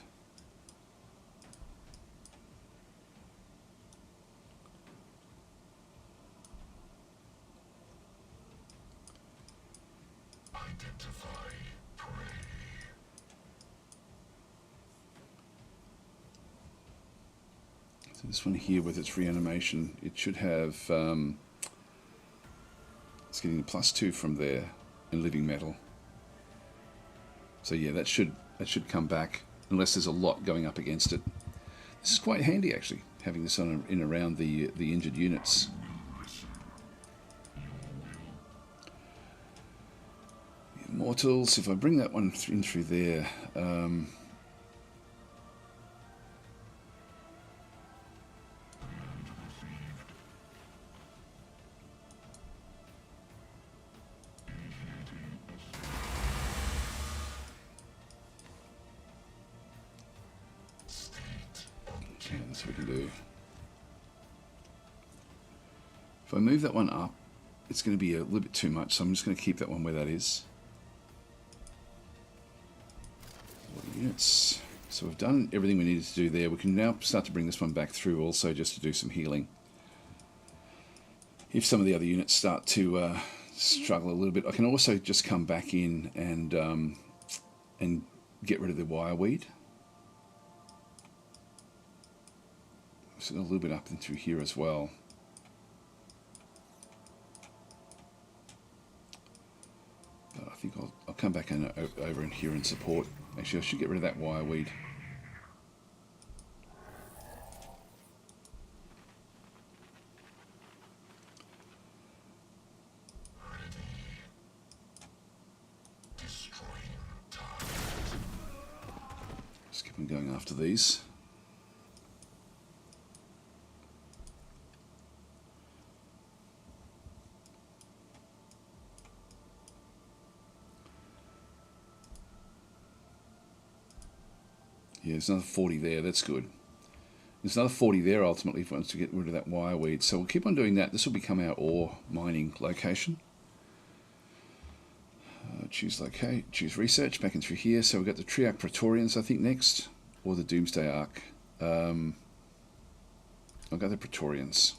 So this one here with its reanimation, it should have, it's getting a +2 from there and living metal. So yeah, that should come back unless there's a lot going up against it. This is quite handy actually, having this on in around the injured units. Mortals, if I bring that one in through there, okay, that's what we can do. If I move that one up, it's going to be a little bit too much, so I'm just going to keep that one where that is. Units. So we've done everything we needed to do there. We can now start to bring this one back through also just to do some healing. If some of the other units start to struggle a little bit, I can also just come back in and get rid of the wireweed. So a little bit up and through here as well. But I think I'll come back in, over in here and support. Actually, I should get rid of that wireweed. Just keep on going after these. Yeah, there's another 40 there, that's good. There's another 40 there ultimately if once to get rid of that wireweed. So we'll keep on doing that. This will become our ore mining location. Choose locate, choose research, back in through here. So we've got the Triarch Praetorians I think next, or the Doomsday Arc. I'll go the Praetorians.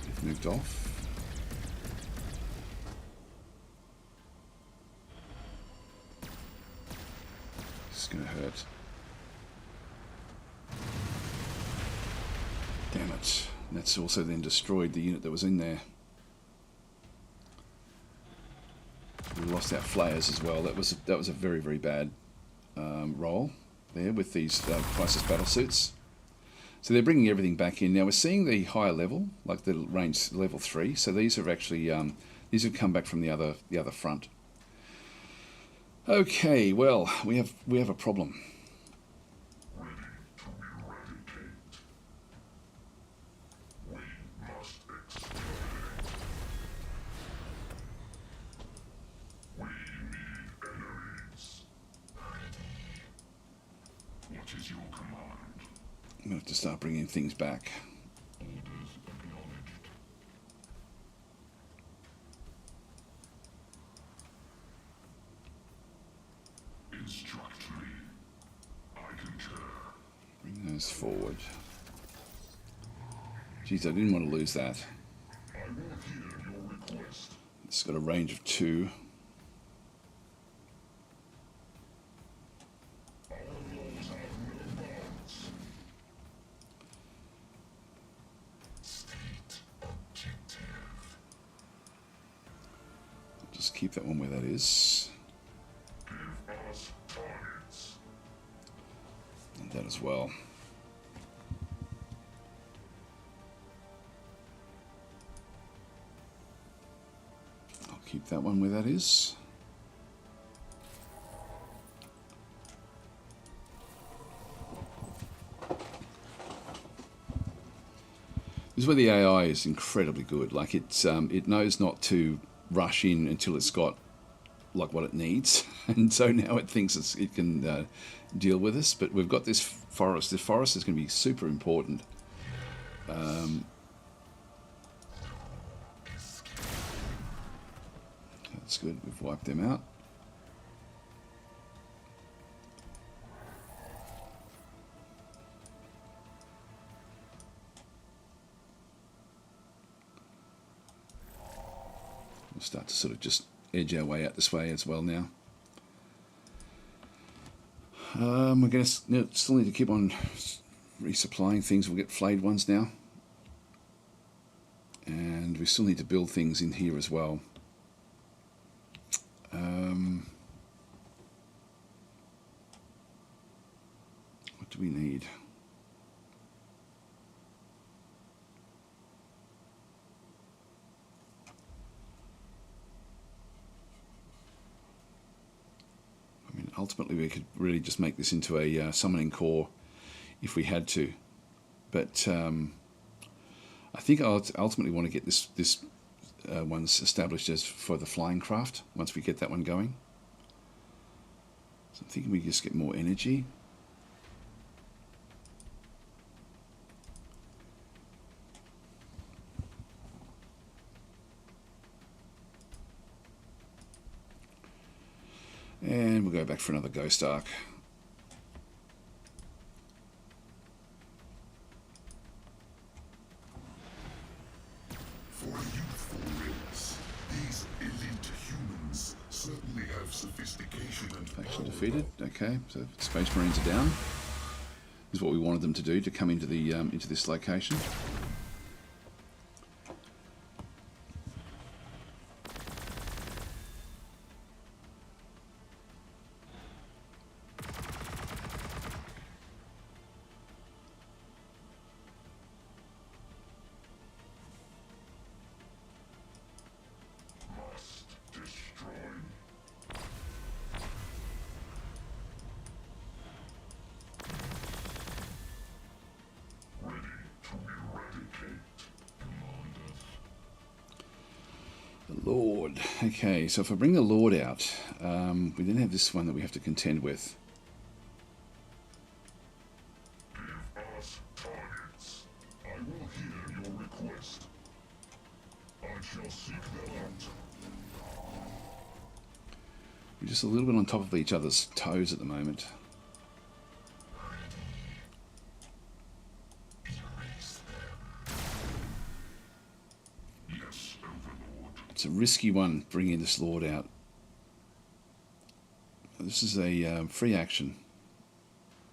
They've moved off. Gonna hurt. Damn it. And that's also then destroyed the unit that was in there. We lost our flayers as well. That was a very, very bad roll there with these crisis battle suits. So they're bringing everything back in. Now we're seeing the higher level, like the range level 3. So these are actually these have come back from the other front. Okay, well, we have a problem. Ready to eradicate. We must exterminate. We need enemies. What is your command? I'm going to have to start bringing things back. Orders acknowledged. Instruct me. I concur. Bring those forward. Geez, I didn't want to lose that. I will hear your request. It's got a range of 2. Our laws have no bounds. State objective. Just keep that one where that is. Give us targets. And that as well. I'll keep that one where that is. This is where the AI is incredibly good. Like it knows not to rush in until it's got like what it needs, and so now it thinks it can deal with us. But we've got this forest. This forest is going to be super important. That's good. We've wiped them out. We'll start to sort of just edge our way out this way as well now. We're going to still need to keep on resupplying things. We'll get flayed ones now. And we still need to build things in here as well. What do we need? ultimately we could really just make this into a summoning core if we had to. But I think I'll ultimately want to get this one's established as for the flying craft once we get that one going. So I'm thinking we just get more energy. And we'll go back for another Ghost Arc. For a youthful race, these elite humans certainly have sophistication and Faction power. defeated. Okay, so Space Marines are down. This is what we wanted them to do, to come into the into this location. Lord. Okay, so if I bring the Lord out, we then have this one that we have to contend with. Give us targets. I will hear your request. I shall seek them out. We're just a little bit on top of each other's toes at the moment. Yes, Overlord. It's a risky one, bringing this Lord out. This is a free action.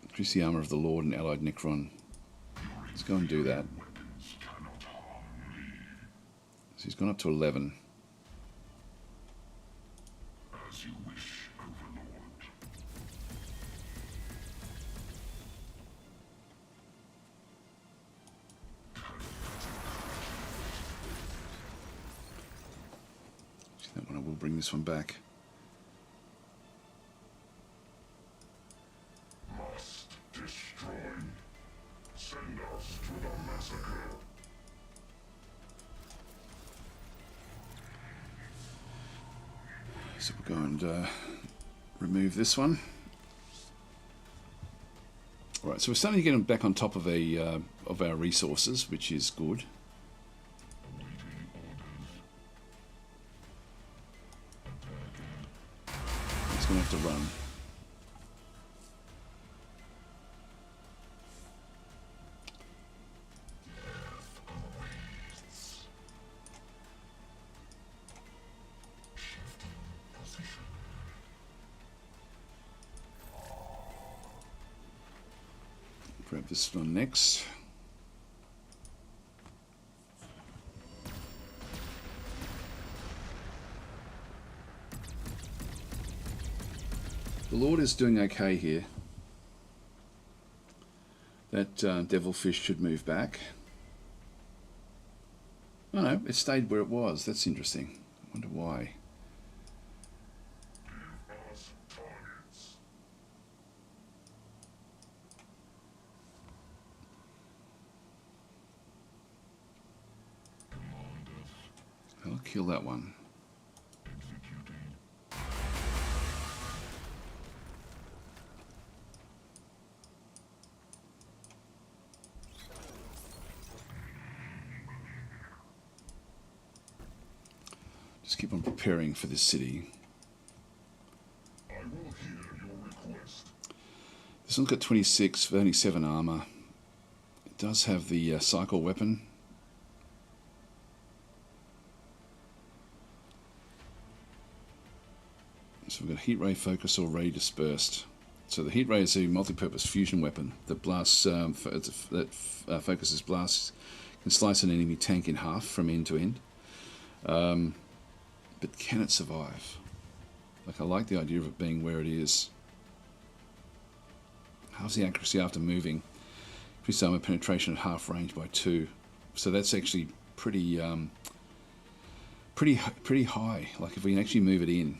Increase the armor of the Lord and allied Necron. Let's go and do that. Weapons cannot harm me. So he's gone up to 11. As you wish, Overlord. That one, I will bring this one back. Must destroy. Send us to the massacre. So we'll go and remove this one. All right, so we're starting to get them back on top of of our resources, which is good. He's going to have to run. Grab this one next. The Lord is doing okay here. That Devilfish should move back. Oh no, it stayed where it was. That's interesting. I wonder why. Give us targets. I'll kill that one. Just keep on preparing for this city. I will hear your request. This one's got 26, only 7 armor. It does have the cycle weapon. So we've got heat ray focus or ray dispersed. So the heat ray is a multi-purpose fusion weapon that blasts, focuses blasts, can slice an enemy tank in half from end to end. But can it survive? Like, I like the idea of it being where it is. How's the accuracy after moving? Increased armor penetration at half range by 2. So that's actually pretty high. Like if we can actually move it in.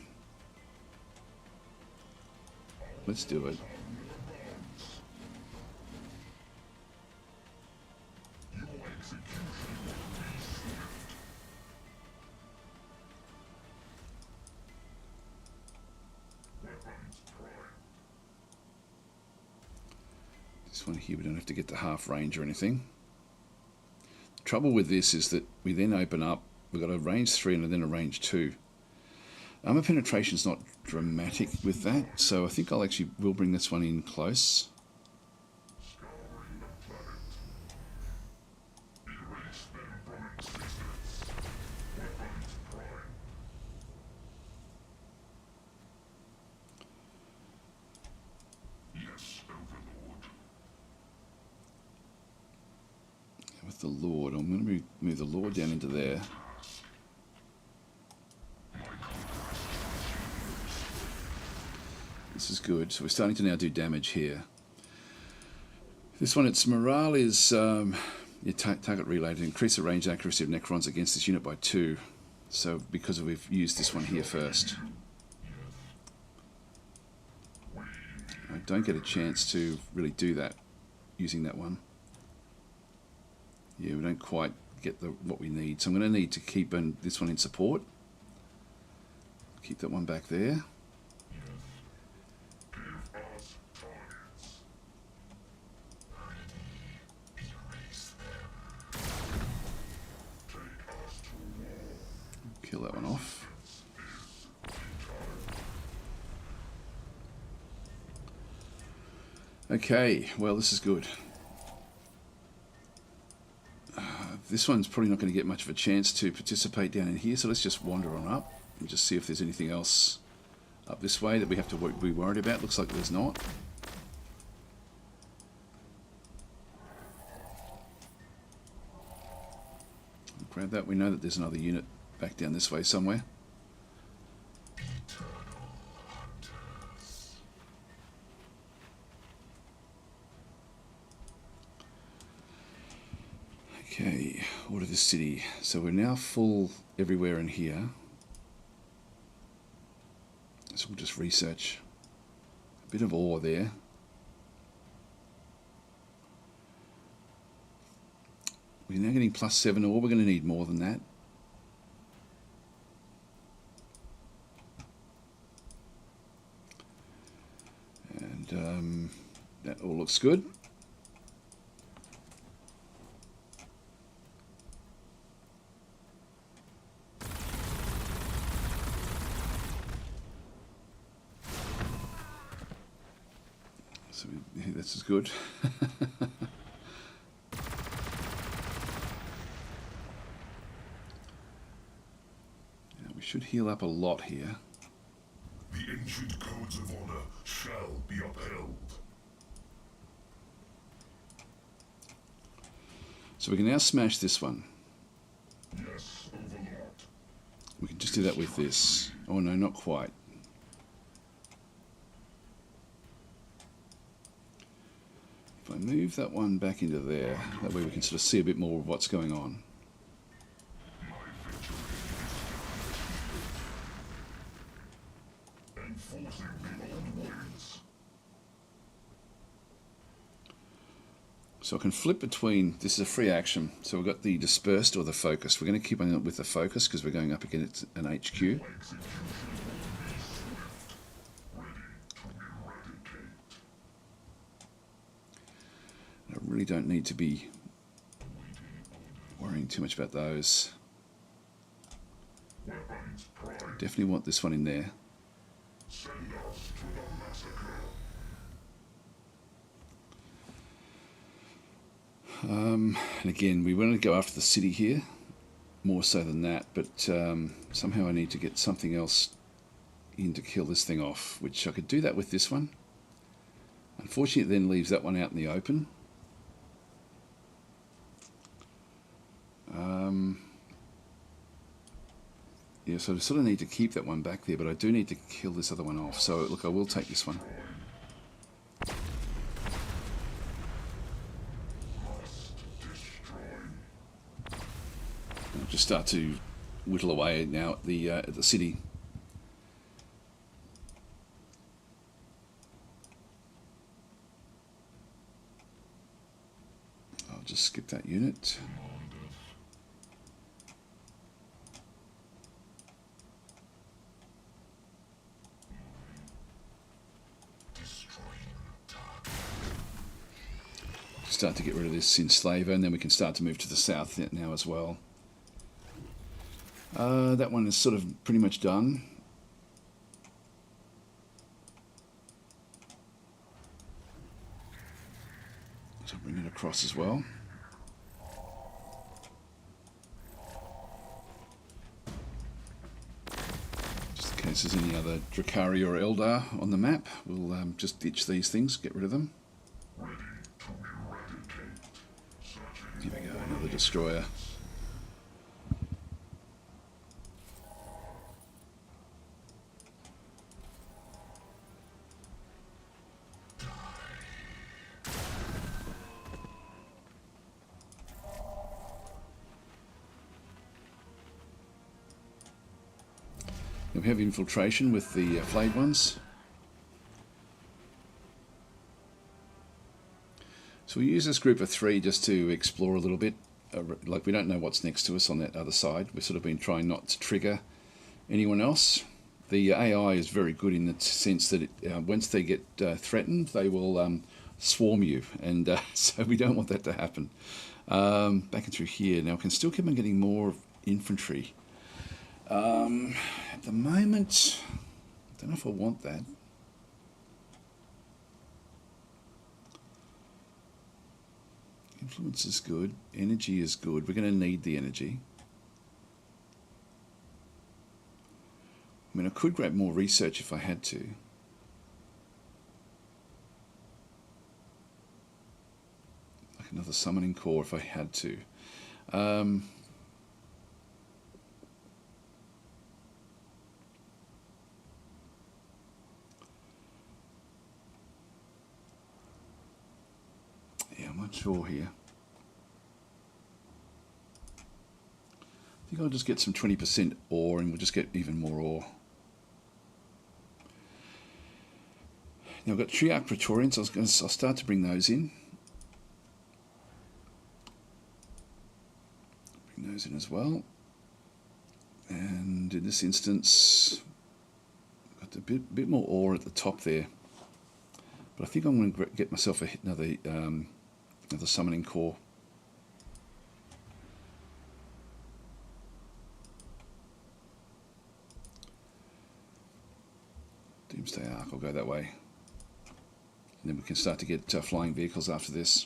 let's do it. This one here, we don't have to get to half range or anything. The trouble with this is that we then open up, we've got a range 3 and then a range 2. Armor penetration's not dramatic with that, so I think I'll actually will bring this one in close. With the Lord, I'm going to move the Lord down into there. This is good. So we're starting to now do damage here. This one, its morale is your target relay to increase the range accuracy of Necrons against this unit by 2. So because we've used this one here first. I don't get a chance to really do that using that one. Yeah, we don't quite get what we need. So I'm going to need to keep this one in support. Keep that one back there. Kill that one off. Okay, well, this is good. This one's probably not going to get much of a chance to participate down in here, so let's just wander on up and just see if there's anything else up this way that we have to be worried about. Looks like there's not. Grab that. We know that there's another unit back down this way somewhere. Okay, order the city. So we're now full everywhere in here. So we'll just research. A bit of ore there. We're now getting +7 ore. We're going to need more than that. And that all looks good. So this is good. We should heal up a lot here. The ancient codes of honor shall be upheld. So we can now smash this one. Yes, Overlord. We can just do that with this. Oh no, not quite. If I move that one back into there, that way we can sort of see a bit more of what's going on. So I can flip between, this is a free action, so we've got the dispersed or the focused. We're going to keep on with the focus because we're going up against an HQ. I really don't need to be worrying too much about those. Definitely want this one in there. And again, we want to go after the city here, more so than that, but somehow I need to get something else in to kill this thing off, which I could do that with this one. Unfortunately, it then leaves that one out in the open. Yeah, so I sort of need to keep that one back there, but I do need to kill this other one off. So look, I will take this one. I'll just start to whittle away now at the city. just skip that unit. Start to get rid of this enslaver, and then we can start to move to the south now as well. That one is sort of pretty much done. So bring it across as well. Just in case there's any other Drakari or Eldar on the map, we'll just ditch these things, get rid of them. Here we go, another destroyer. We have infiltration with the flayed ones. So we use this group of 3 just to explore a little bit. Like, we don't know what's next to us on that other side. We've sort of been trying not to trigger anyone else. The AI is very good in the sense that once they get threatened, they will swarm you, and so we don't want that to happen. Back in through here. Now, we can still keep on getting more infantry. At the moment, I don't know if I want that. Influence is good. Energy is good. We're going to need the energy. I mean, I could grab more research if I had to. Like another summoning core if I had to. I'm not sure here. I think I'll just get some 20% ore, and we'll just get even more ore. Now I've got Triarch Praetorians. I'll start to bring those in. Bring those in as well. And in this instance, I've got a bit more ore at the top there. But I think I'm going to get myself another summoning core. Doomsday Ark, I'll go that way. And then we can start to get flying vehicles after this.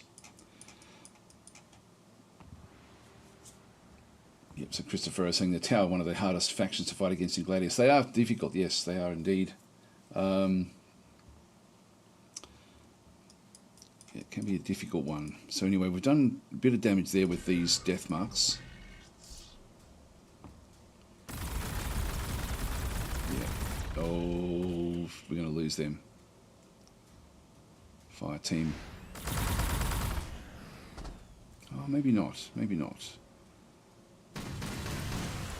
Yep, so Christopher is saying the Tower, one of the hardest factions to fight against in Gladius. They are difficult, yes, they are indeed. It can be a difficult one. So anyway, we've done a bit of damage there with these death marks. Yeah. Oh, we're going to lose them. Fire team. Oh, maybe not. Maybe not.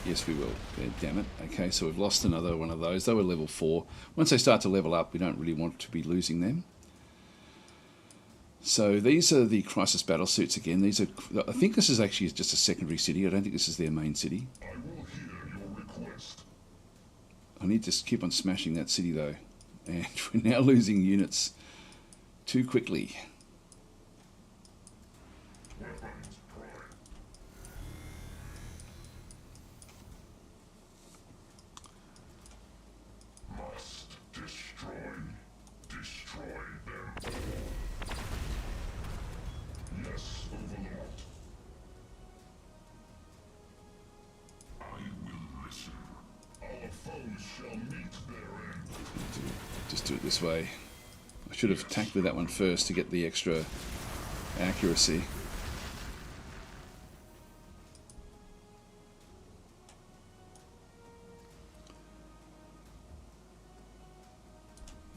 Yes, we will. Yeah, damn it. Okay, so we've lost another one of those. They were level 4. Once they start to level up, we don't really want to be losing them. So these are the crisis battle suits again. These are. I think this is actually just a secondary city. I don't think this is their main city. I will hear your request. I need to keep on smashing that city though, and we're now losing units too quickly. Weapons prime. Must destroy them all. Yes, Overlord. I will listen. Our foes shall meet their end. Just do it this way. I should have attacked with that one first to get the extra accuracy.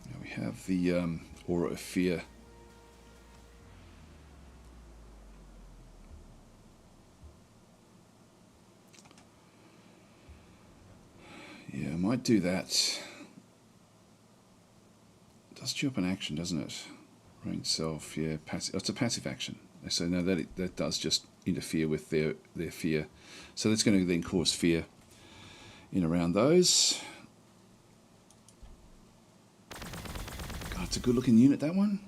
Now we have the Aura of Fear. Yeah, I might do that. It does chew up an action, doesn't it? Range self, yeah, passive. Oh, it's a passive action. So no, that does just interfere with their fear. So that's going to then cause fear in around those. God, it's a good looking unit, that one.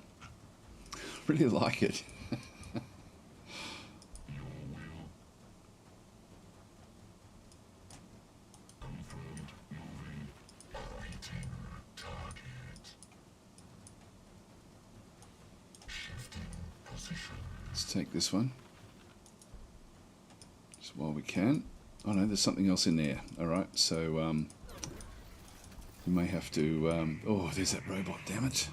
Really like it. Let's take this one just while we can. Oh no, there's something else in there. Alright, so you may have to... oh, there's that robot, damn it.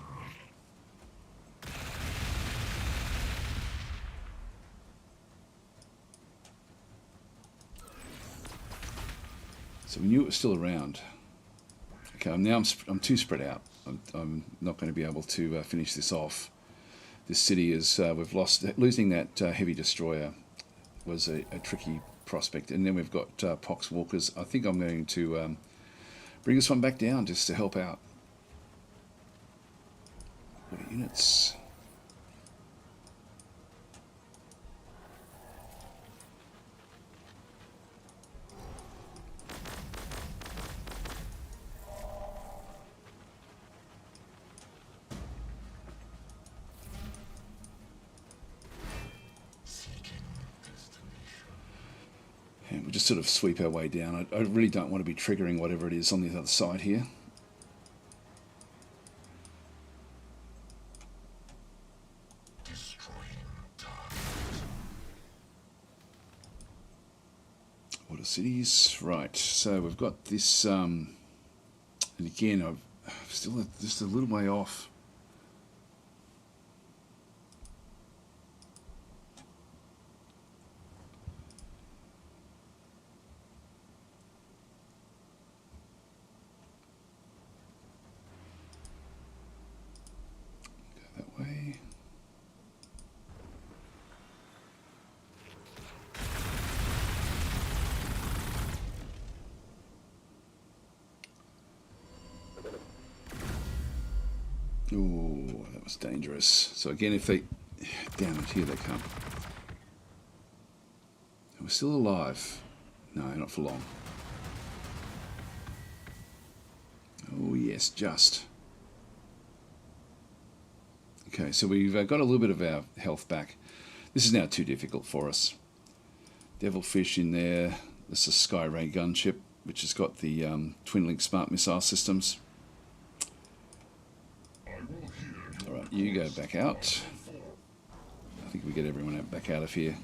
So we knew it was still around. Okay, now I'm too spread out. I'm not going to be able to finish this off. This city is we've lost. Losing that heavy destroyer was a tricky prospect, and then we've got pox walkers. I think I'm going to bring this one back down just to help out. What are units? And we'll just sort of sweep our way down. I really don't want to be triggering whatever it is on the other side here. What are cities? Right, so we've got this, and again, I'm still just a little way off. Way. Oh, that was dangerous. So again, if they... Damn it, here they come. We're still alive. No, not for long. Oh yes, just. Okay, so we've got a little bit of our health back. This is now too difficult for us. Devilfish in there. This is Sky Ray gunship, which has got the twin link smart missile systems. Alright, you go back out. I think we get everyone back out of here.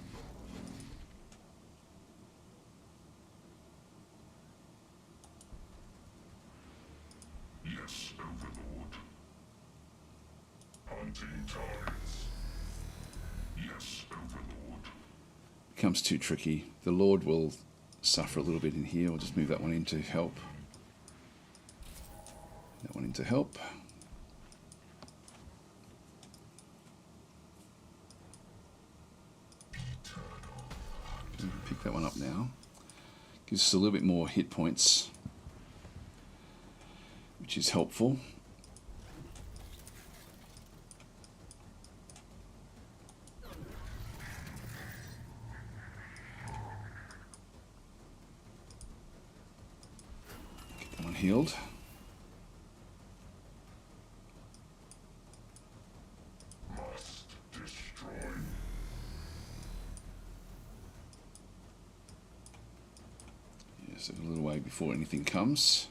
Yes, Overlord. Hunting targets. Yes, Overlord. Becomes too tricky. The Lord will suffer a little bit in here. We'll just move that one in to help. That one in to help. Pick that one up now. Gives us a little bit more hit points, which is helpful. Get that one healed. Yes, a little way before anything comes.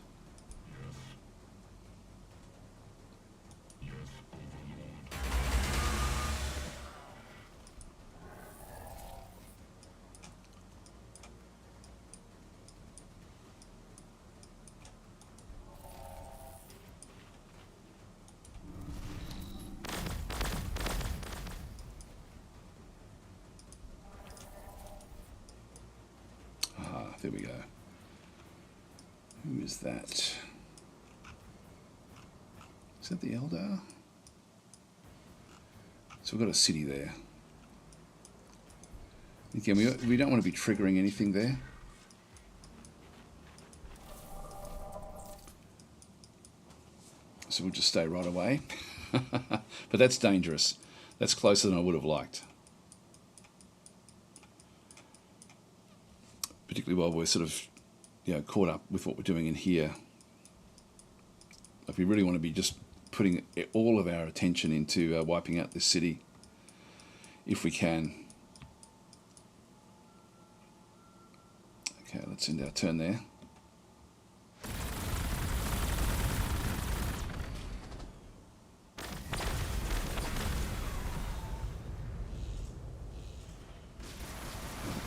There we go. Who is that? Is that the Eldar? So we've got a city there. Again, we don't want to be triggering anything there. So we'll just stay right away. But that's dangerous. That's closer than I would have liked. particularly while we're sort of, caught up with what we're doing in here. Like we really want to be just putting all of our attention into wiping out this city, if we can. Okay, let's end our turn there.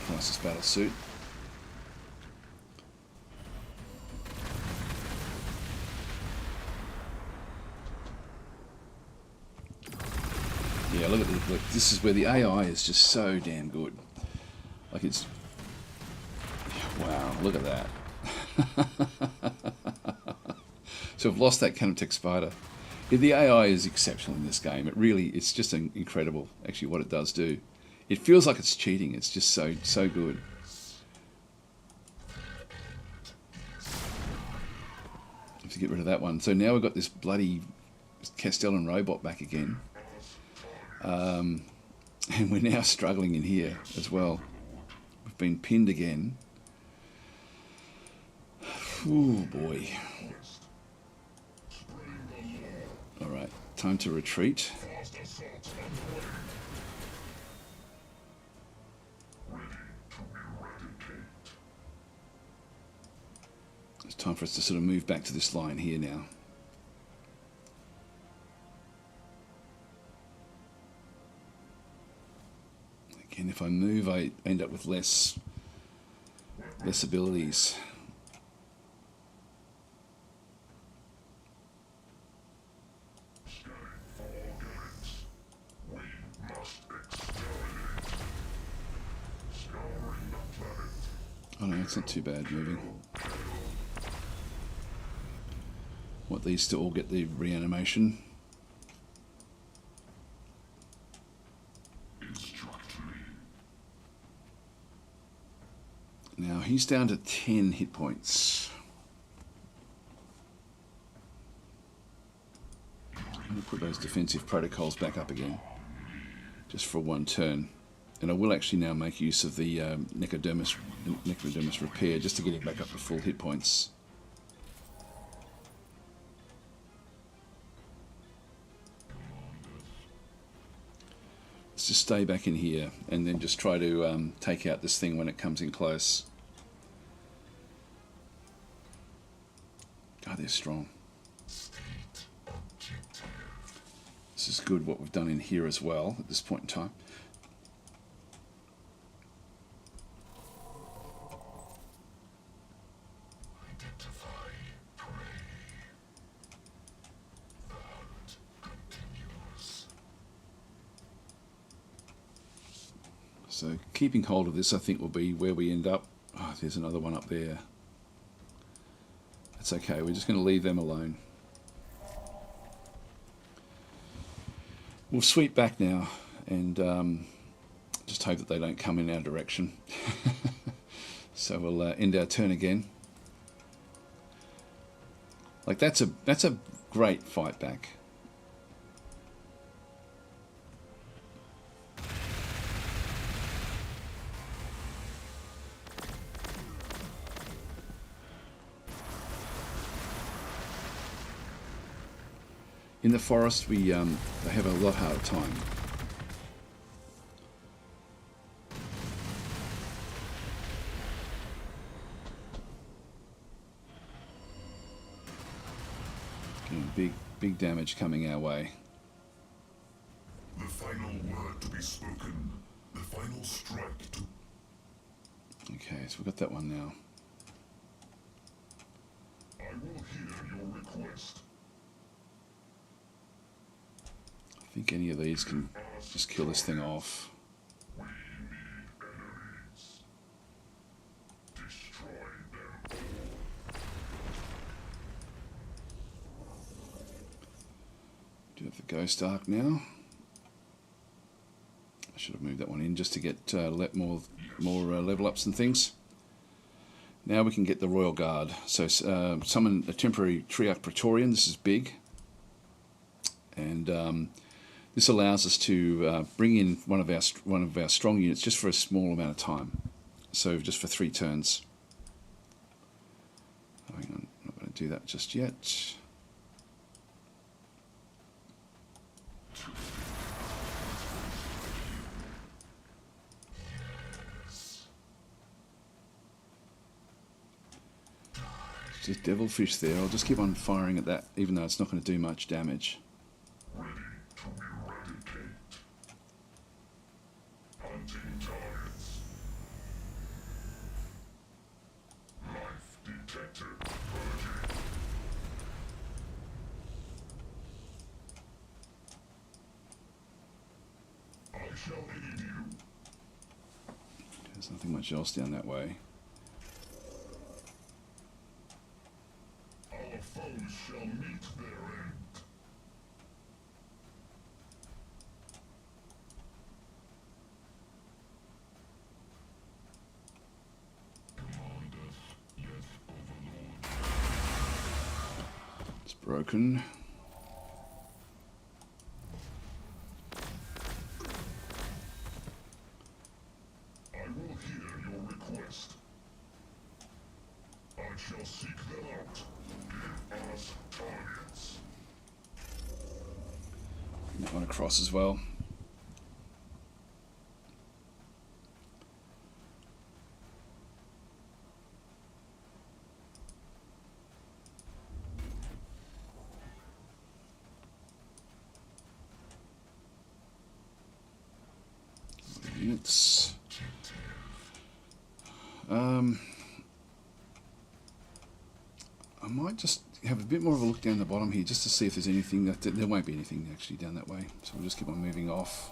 Crisis battle suit. Yeah, look at this. Look, this is where the AI is just so damn good. Like it's... Wow, look at that. So I've lost that Canoptech Spider. Yeah, the AI is exceptional in this game. It's just incredible, actually, what it does do. It feels like it's cheating. It's just so good. Have to get rid of that one. So now we've got this bloody Castellan robot back again. And we're now struggling in here as well. We've been pinned again. Oh boy. Alright, time to retreat. It's time for us to sort of move back to this line here now. Again, if I move, I end up with less abilities. Oh no, it's not too bad moving. What, these to all get the reanimation? Now he's down to 10 hit points. I'm going to put those defensive protocols back up again, just for one turn. And I will actually now make use of the Necrodermis repair just to get him back up to full hit points. Let's just stay back in here and then just try to take out this thing when it comes in close. God, they're strong. This is good what we've done in here as well at this point in time. So keeping hold of this, I think, will be where we end up. Oh, there's another one up there. That's okay, we're just going to leave them alone. We'll sweep back now and just hope that they don't come in our direction. So we'll end our turn again. Like that's a great fight back. In the forest, they have a lot harder time. Big damage coming our way. The final word to be spoken. The final strike to... Okay, so we've got that one now. I will hear your request. I think any of these can just kill this thing off. We need enemies. Destroy them. Do have the Ghost Arc now. I should have moved that one in just to get more level ups and things. Now we can get the Royal Guard. So summon a temporary Triarch Praetorian. This is big, and this allows us to bring in one of our strong units just for a small amount of time. So just for 3 turns. Oh, hang on, I'm not going to do that just yet. Just devilfish there. I'll just keep on firing at that, even though it's not going to do much damage. Ready to eradicate. Hunting targets. Life detector purging. I shall aid you. There's nothing much else down that way. Our foes shall meet their end. Command us, yes, Overlord. It's broken. I will hear your request. I shall seek them out. Give us targets. That one across as well. Units. I might just have a bit more of a look down the bottom here just to see if there's anything that there won't be anything actually down that way, so we'll just keep on moving off.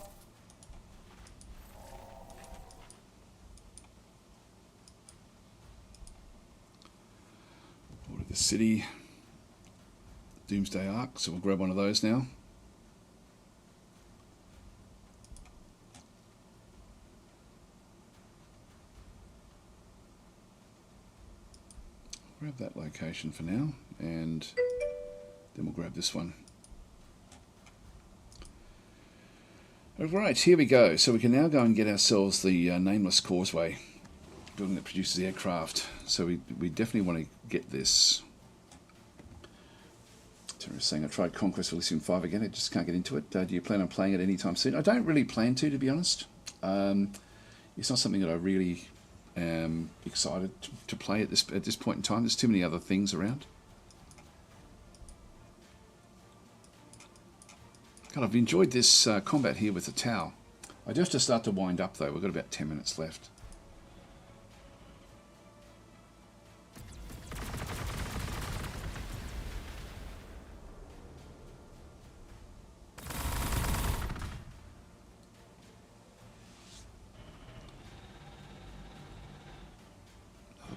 Order the city, Doomsday Arc, so we'll grab one of those now. Grab that location for now, and then we'll grab this one. Alright, here we go. So we can now go and get ourselves the Nameless Causeway, building that produces aircraft. So we definitely want to get this. Terry's saying I tried Conquest of Elysium 5 again, I just can't get into it. Do you plan on playing it anytime soon? I don't really plan to be honest. It's not something that I really excited to play at this point in time. There's too many other things around. God, I've enjoyed this combat here with the Tau. I do have to start to wind up though. We've got about 10 minutes left.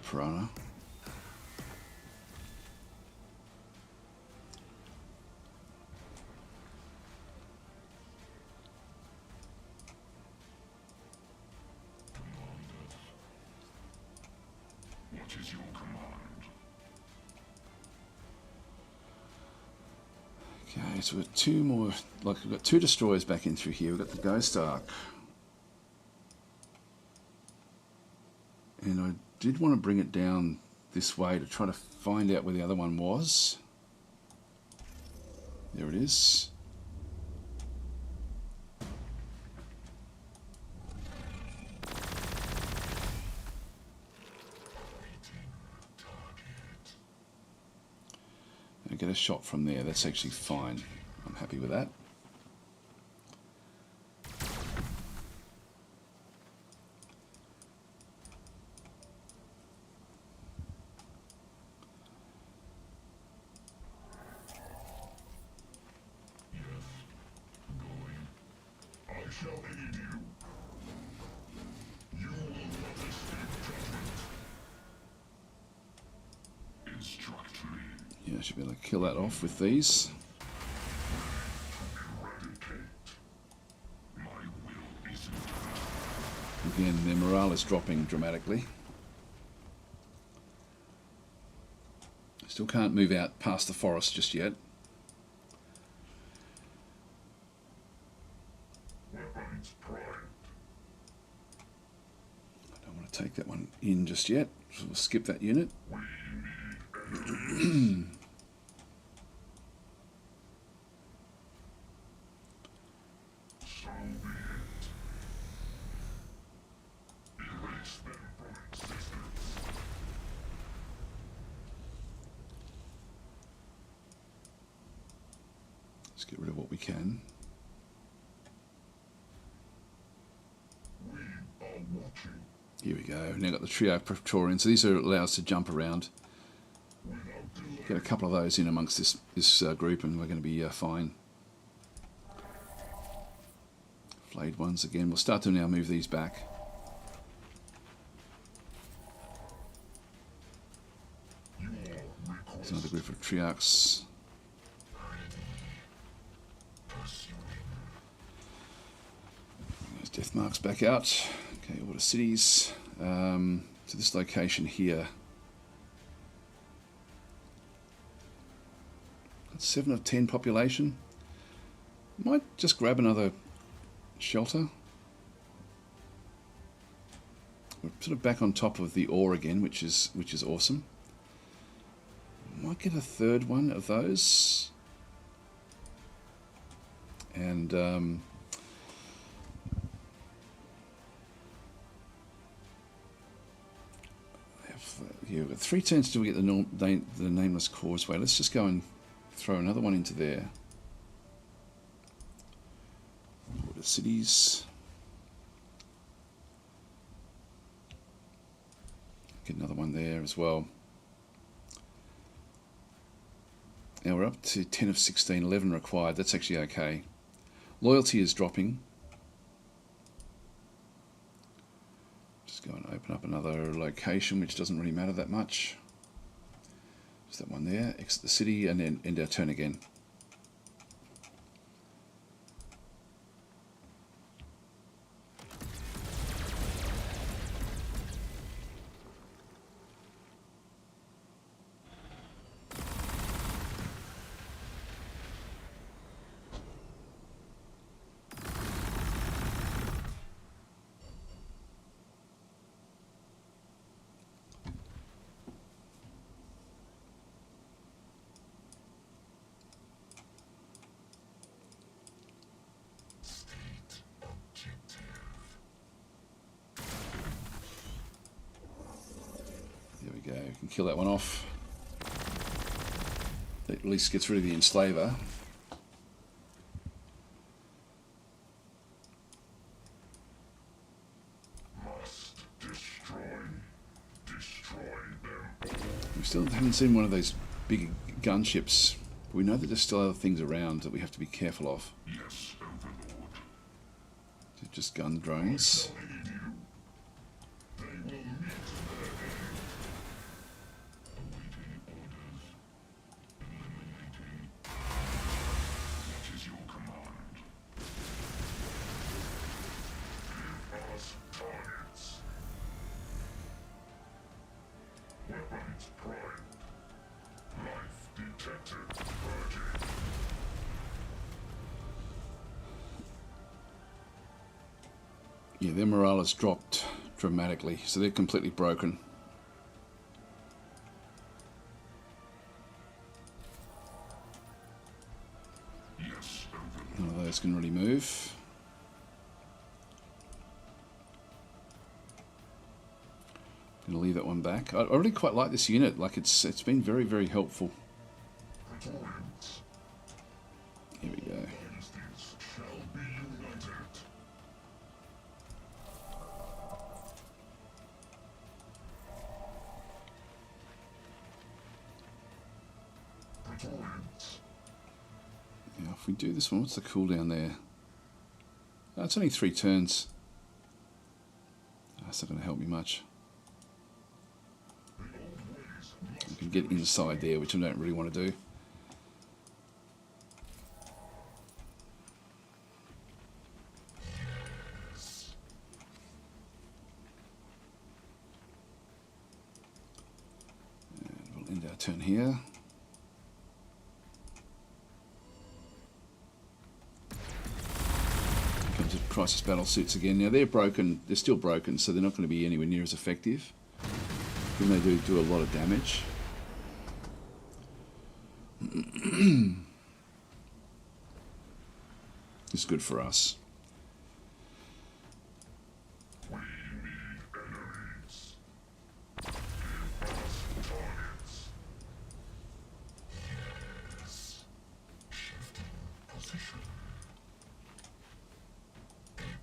Piranha. What is your command? Okay, so we've got 2 more, we've got 2 destroyers back in through here. We've got the Ghost Arc. And I did want to bring it down this way to try to find out where the other one was. There it is. I get a shot from there. That's actually fine. I'm happy with that. I shall aid you. You will not escape judgment. Instruct me. Yeah, I should be able to kill that off with these. Eradicate. My will isn't enough. Again, their morale is dropping dramatically. Still can't move out past the forest just yet. Weapons primed. I don't want take that one in just yet. So we'll skip that unit. Let's get rid of what we can. Here we go. Now got the trio Praetorian. So these are allow us to jump around. Get a couple of those in amongst this group, and we're going to be fine. Flayed ones again. We'll start to now move these back. There's another group of triarchs. Those death marks back out. Okay, order cities. To this location here. That's 7 of 10 population. Might just grab another shelter. We're sort of back on top of the ore again, which is awesome. Might get a third one of those. And yeah, we've got 3 turns till we get the nameless causeway. Let's just go and throw another one into there. Order cities. Get another one there as well. Now we're up to 10 of 16, 11 required. That's actually okay. Loyalty is dropping. Just go and open up another location, which doesn't really matter that much. Just that one there. Exit the city and then end our turn again. There we go, we can kill that one off. That at least gets rid of the enslaver. We still haven't seen one of those big gunships. We know that there's still other things around that we have to be careful of. Yes, Overlord. They're just gun drones. Yeah, their morale has dropped dramatically, so they're completely broken. Yes, None of those can really move. I'm going to leave that one back. I really quite like this unit. Like it's been very, very helpful. Here we go. Now, if we do this one, what's the cooldown there? Oh, it's only 3 turns. That's not going to help me much. I can get inside there, which I don't really want to do. And we'll end our turn here. Comes a crisis battle suits again. Now they're broken, they're still broken, so they're not going to be anywhere near as effective. Even they do a lot of damage. It's good for us. We need enemies. Give us targets. Yes. Shifting position.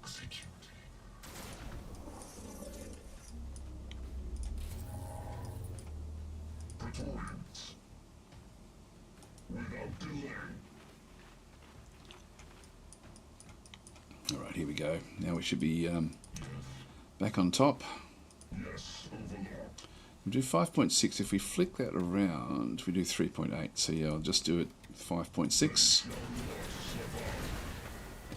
Executing. Praetorians. Without delay. All right, here we go. Now we should be back on top. Yes, Overlord. We do 5.6. If we flick that around, we do 3.8. So yeah, I'll just do it 5.6.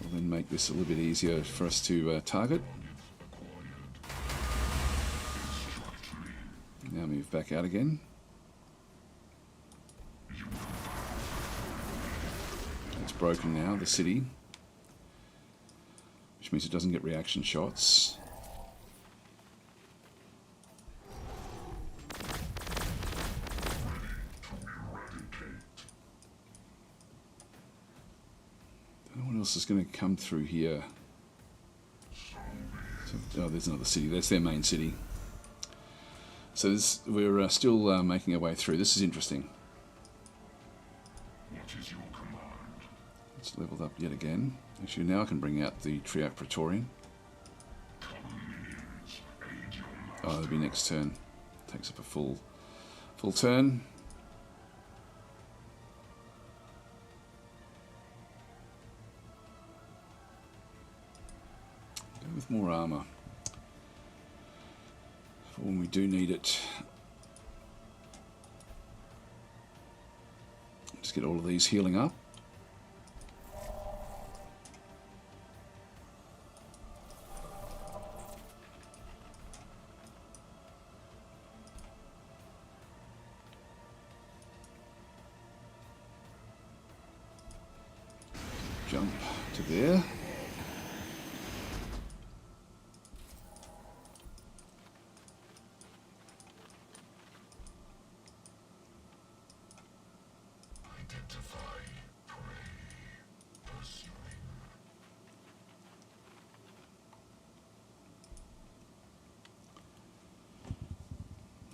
We'll then make this a little bit easier for us to target. Now move back out again. It's broken now, the city. Which means it doesn't get reaction shots. Don't know what else is going to come through here. So, oh, there's another city. That's their main city. So we're still making our way through. This is interesting. What is your command? It's leveled up yet again. Actually, now I can bring out the Triarch Praetorian. Oh, that'll be next turn. Takes up a full turn. Go with more armor for when we do need it. Just get all of these healing up. Jump to there. Identify prey. Pursuing.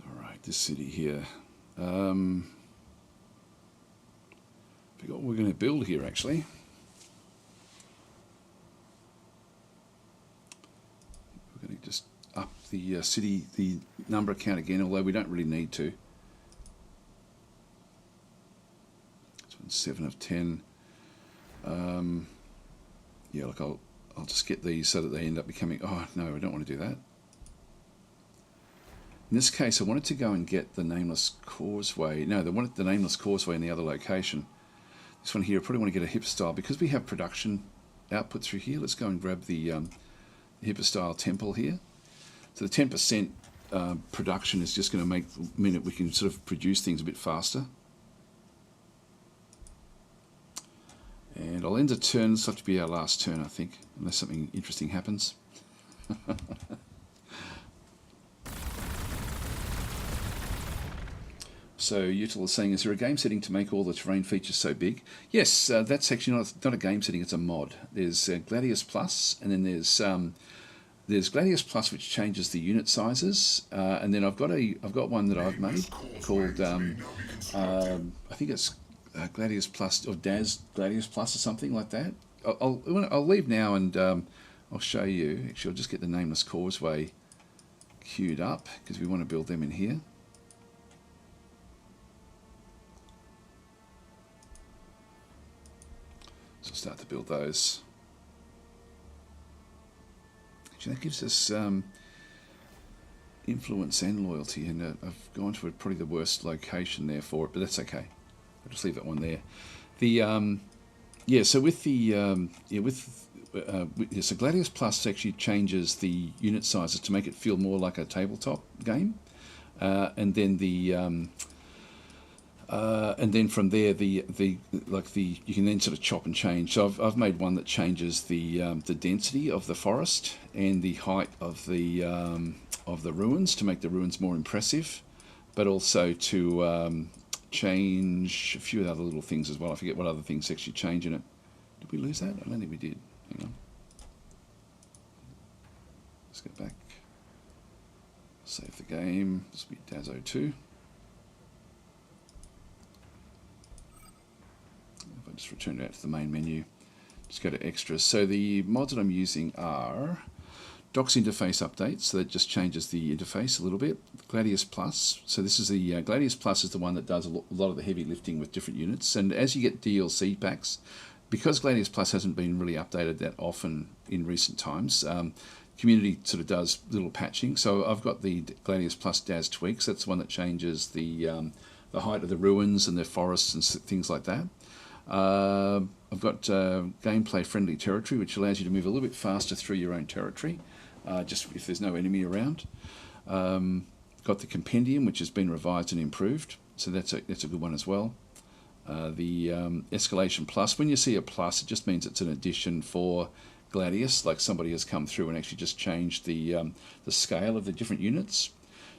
All right, this city here. Forgot what we're going to build here actually. Just up the city, the number count again, although we don't really need to. This one's 7 of 10. Yeah, look, I'll just get these so that they end up becoming. Oh no, I don't want to do that. In this case, I wanted to go and get the Nameless Causeway. No, they wanted the Nameless Causeway in the other location. This one here, I probably want to get a Hypostyle because we have production output through here. Let's go and grab the Hypostyle Temple here. So the 10% production is just going to mean that we can sort of produce things a bit faster. And I'll end the turn. This will have to be our last turn, I think, unless something interesting happens. So Util is saying, is there a game setting to make all the terrain features so big? Yes, that's actually not a game setting, it's a mod. There's Gladius Plus, and then there's Gladius Plus, which changes the unit sizes, and then I've got one that I've made called I think it's Gladius Plus or Gladius Plus or something like that. I'll leave now and I'll show you. Actually, I'll just get the Nameless Causeway queued up because we want to build them in here. So I'll start to build those. That gives us influence and loyalty, and I've gone to probably the worst location there for it, but that's okay. I'll just leave that one there. The yeah, so with the so Gladius Plus actually changes the unit sizes to make it feel more like a tabletop game, and then the And then from there, you can then sort of chop and change. So I've made one that changes the density of the forest and the height of the ruins to make the ruins more impressive, but also to change a few other little things as well. I forget what other things actually change in it. Did we lose that? I don't think we did. Hang on. Let's get back. Save the game. This will be DasO2. If I just return back to the main menu, just go to extras. So the mods that I'm using are Docs interface updates, so that just changes the interface a little bit. Gladius Plus, so this is the Gladius Plus is the one that does a lot of the heavy lifting with different units. And as you get DLC packs, because Gladius Plus hasn't been really updated that often in recent times, community sort of does little patching. So I've got the Gladius Plus DAS tweaks. That's the one that changes the height of the ruins and the forests and things like that. I've got gameplay friendly territory, which allows you to move a little bit faster through your own territory, just if there's no enemy around. Got the compendium, which has been revised and improved, so that's a good one as well. The escalation plus, when you see a plus, it just means it's an addition for Gladius, like somebody has come through and actually just changed the scale of the different units.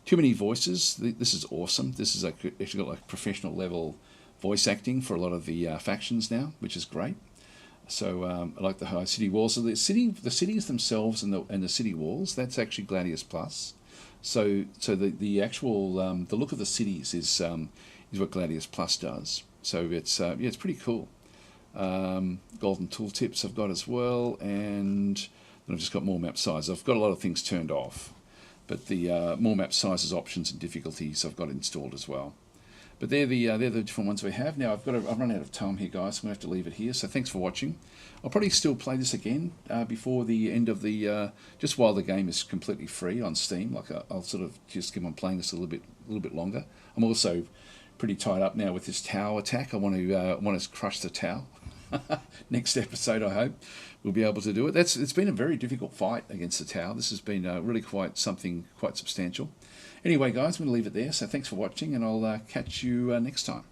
Too many voices. This is awesome. This is actually got like professional level voice acting for a lot of the factions now, which is great. So I like the high city walls. So the cities themselves and the city walls, that's actually Gladius Plus. So the actual the look of the cities is what Gladius Plus does. So it's pretty cool. Golden tooltips I've got as well, and then I've just got more map size. I've got a lot of things turned off, but the more map sizes, options, and difficulties I've got installed as well. But they're the different ones we have. Now I've run out of time here, guys, so I'm going to have to leave it here. So thanks for watching. I'll probably still play this again before the end of the just while the game is completely free on Steam. Like I'll sort of just keep on playing this a little bit longer. I'm also pretty tied up now with this Tau attack. I want to crush the Tau. Next episode, I hope we'll be able to do it. It's been a very difficult fight against the Tau. This has been really quite substantial. Anyway, guys, I'm going to leave it there. So thanks for watching, and I'll catch you next time.